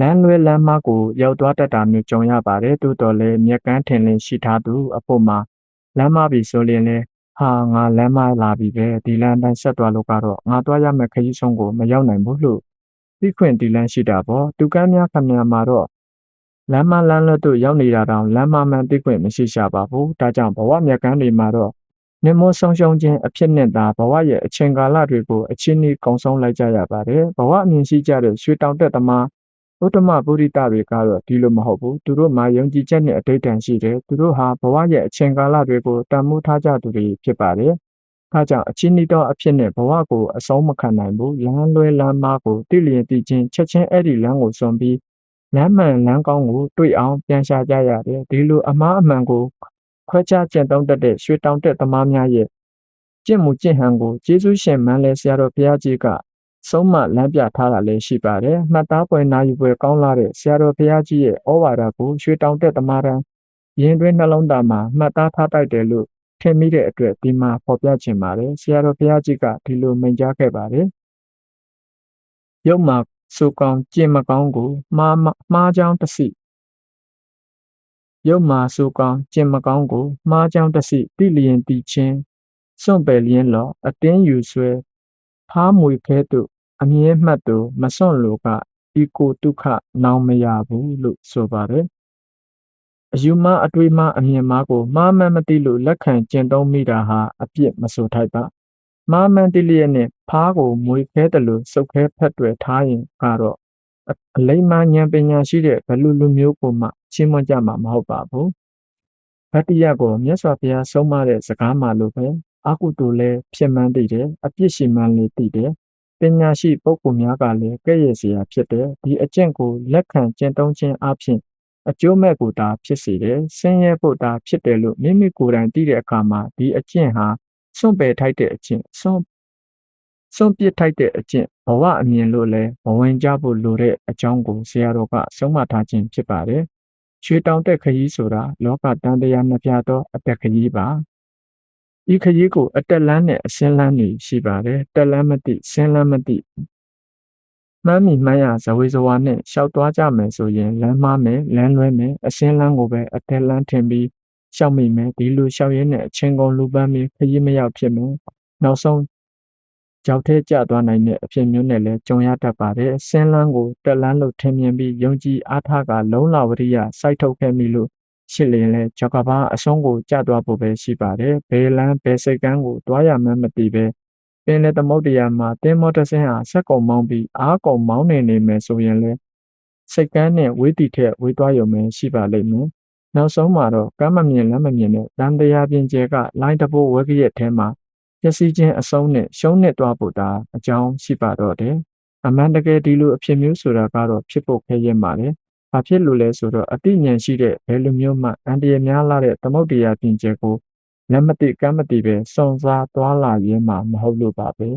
လမ်းလွဲလမ်းမကိုရောက်သွားတတ်တာမျိုးကြုံရပါတယ်တိုးတော်လဲမျက်ကန်းထင်လင်းရှိထားသူအဖို့မှာလမ်းမပြီဆိုရင်လဲဟာငါလမ်းမလာပြီပဲဒီလမ်းတိုင်းဆက်သွားလို့ကတော့ငါသွားရမယ့်ခရီးဆုံးကိုမရောက်နိုင်ဘူးလို့သိခွင့်ဒီလမ်းရှိတာပေါ့သူကမ်းများခမများမှာတော့လမ်းမလမ်းလွတ်တို့ရောက်နေတာတောင်လမ်းမမှန်သိခွင့်မရှိရှာပါဘူးဒါကြောင့်ဘဝမျက်ကန်းတွေမှာတော့နမောဆုံးရှုံးခြင်းအဖြစ်နဲ့သာဘဝရဲ့အချိန်ကာလတွေကိုအချင်းကြီးကုံဆုံးလိုက်ကြရပါတယ်ဘဝအမြင်ရှိကြတဲ့ရွှေတောင်တက်သမားဥတ္တမပုရိသတွေကတော့ဒီလိုမဟုတ်ဘူးသူတို့မှာယုံကြည်ချက်နဲ့အတိတ်တန်ရှိတယ်သူတို့ဟာဘဝရဲ့အချိန်ကာလတွေကိုတန်မိုးထားကြသူတွေဖြစ်ပါတယ်ဒါကြောင့်အချင်းကြီးသောအဖြစ်နဲ့ဘဝကိုအဆုံးမခံနိုင်ဘူးလမ်းလွဲလမ်းမကိုတိလျင်တိချင်းချက်ချင်းအဲ့ဒီလမ်းကိုစွန့်ပြီးလမ်းမှန်လမ်းကောင်းကိုတွေ့အောင်ပြန်ရှာကြရတယ်ဒီလိုအမှားအမှန်ကိုခွဲခြားကျင့်သုံးတတ်တဲ့ရွှေတောင်တက်သမားများရဲ့ကျင့်မှုကျင့်ဟန်ကိုကျေးဇူးရှင်မန်းလဲဆရာတော်ဘုရားကြီးကဆုံးမလမ်းပြထားတာလည်းရှိပါတယ်မှတ်သားပွဲနာယူပွဲကောင်းလာတဲ့ဆရာတော်ဘုရားကြီးရဲ့ဩဝါဒကိုရွှေတောင်တက်သမားတန်းရင်တွင်းနှလုံးသားမှာမှတ်သားထားတိုက်တယ်လို့ထင်မိတဲ့အတွက်ဒီမှာဖော်ပြခြင်းပါတယ်ဆရာတော်ဘုရားကြီးကဒီလိုမိန့်ကြားခဲ့ပါတယ်ရုပ်မှာဆိုကောင်းကျင့်မကောင်းကိုမှားကြောင်းတစီရုပ်မှာဆိုကောင်းကျင့်မကောင်းကိုမှားကြောင်းတစီတိလျင်တိချင်းစွန့်ပယ်လျင်လောအတင်းယူဆွဲဖားမွေခဲသို့အမြဲမှတ်သူမစွန့်လိုကဤကိုဒုက္ခနောင်မရဘူးလို့ဆိုပါတယ်အယူမှားအတွေးမှားအမြင်မှားကိုမှားမှန်မသိလို့လက်ခံကျင့်သုံးမိတာဟာအပြစ်မဆိုထိုက်ပါမှားမှန်သိလျက်နဲ့ဖားကိုမွေခဲတယ်လို့စုပ်ခဲဖက်တွယ်ထားရင်ကတော့အလိမ္မာဉာဏ်ပညာရှိတဲ့ဘလူလူမျိုးကိုမှရှင်းမကြမှာမဟုတ်ပါဘူးဗတ္တိယကိုမြတ်စွာဘုရားဆုံးမတဲ့စကားမှလို့ပဲအကုသိုလ်လည်းဖြစ်မှန်းသိတယ်အပြစ်ရှိမှန်းလည်းသိတယ်ပညာရှိပုဂ္ဂိုလ်များကလည်းကဲ့ရဲ့เสียဖြစ်တယ်ဒီအကျင့်ကိုလက်ခံကျင့်သုံးခြင်းအပြင်အကျိုးမဲ့ကိုသာဖြစ်စေတယ်ဆင်းရဲဖို့သာဖြစ်တယ်လို့မိမိကိုယ်တိုင်သိတဲ့အခါမှာဒီအကျင့်ဟာစွန့်ပယ်ထိုက်တဲ့အကျင့်စွန့်ပစ်ထိုက်တဲ့အကျင့်ဘဝအမြင်လို့လည်းဘဝင်ကြဖို့လိုတဲ့အကြောင်းကိုဆရာတော်ကဆုံးမထားခြင်းဖြစ်ပါတယ်ရွှေတောင်တက်ခရီးဆိုတာလောကတန်တရားနှစ်ပြားသောအတက်ခရီးပါဤခရီးကိုအတက်လန်းနဲ့အဆင်းလန်းတွေရှိပါတယ်တက်လန်းမသိဆင်းလန်းမသိမှန်းမိမှန်းရဇဝေဇဝါနဲ့ရှောက်သွားကြမယ်ဆိုရင်လမ်းမှားမယ်လမ်းလွဲမယ်အဆင်းလန်းကိုပဲအတက်လန်းထင်ပြီး ရှောက်မိမယ်ဒီလိုရှောက်ရင်းနဲ့အချင်းကုန်လူပန်းပြီးခရီးမရောက်ဖြစ်မယ်နောက်ဆုံးကြောက်ထဲကျသွားနိုင်တဲ့အဖြစ်မျိုးနဲ့လည်းကြုံရတတ်ပါတယ်ဆင်းလန်းကိုတက်လန်းလို့ထင်မြင်ပြီးယုံကြည်အားထားကလုံးလဝရိယစိုက်ထုတ်ခဲ့မိလို့ရှစ်လင်လဲကြောက်ကဘာအဆုံးကိုကျသွားဖို့ပဲရှိပါတယ်ဘယ်လန်းဘယ်စိတ်ကန်းကိုတွားရမှန်းမသိပဲပင်လေသမုတ်တရားမှာတင်းမောတဆင်းဟာဆက်ကုံမောင်းပြီးအားကုံမောင်းနေမယ်ဆိုရင်လဲစိတ်ကန်းနဲ့ဝေးတီထက်ဝေးသွားရုံပဲရှိပါလိမ့်မယ်နောက်ဆုံးမှာတော့ကမ်းမမြင်လက်မမြင်တဲ့တန်တရားပြင်ကျဲကလိုင်းတဘိုးဝဲကရက်ထဲမှာပျက်စီးခြင်းအဆုံးနဲ့ရှုံးနစ်သွားဖို့ဒါအကြောင်းရှိပါတော့တယ်အမှန်တကယ်ဒီလိုအဖြစ်မျိုးဆိုတာကတော့ဖြစ်ဖို့ခဲရင်ပါလေဘာဖြစ်လို့လဲဆိုတော့အတိညာဉ်ရှိတဲ့ဘယ်လိုမျိုးမှအန်တရများလာတဲ့သမုတ်တရားပြင်ကျဲကိုလက်မသိကမ်းမသိပဲစုံစားသွားလာရင်းမှာမဟုတ်လို့ပါပဲ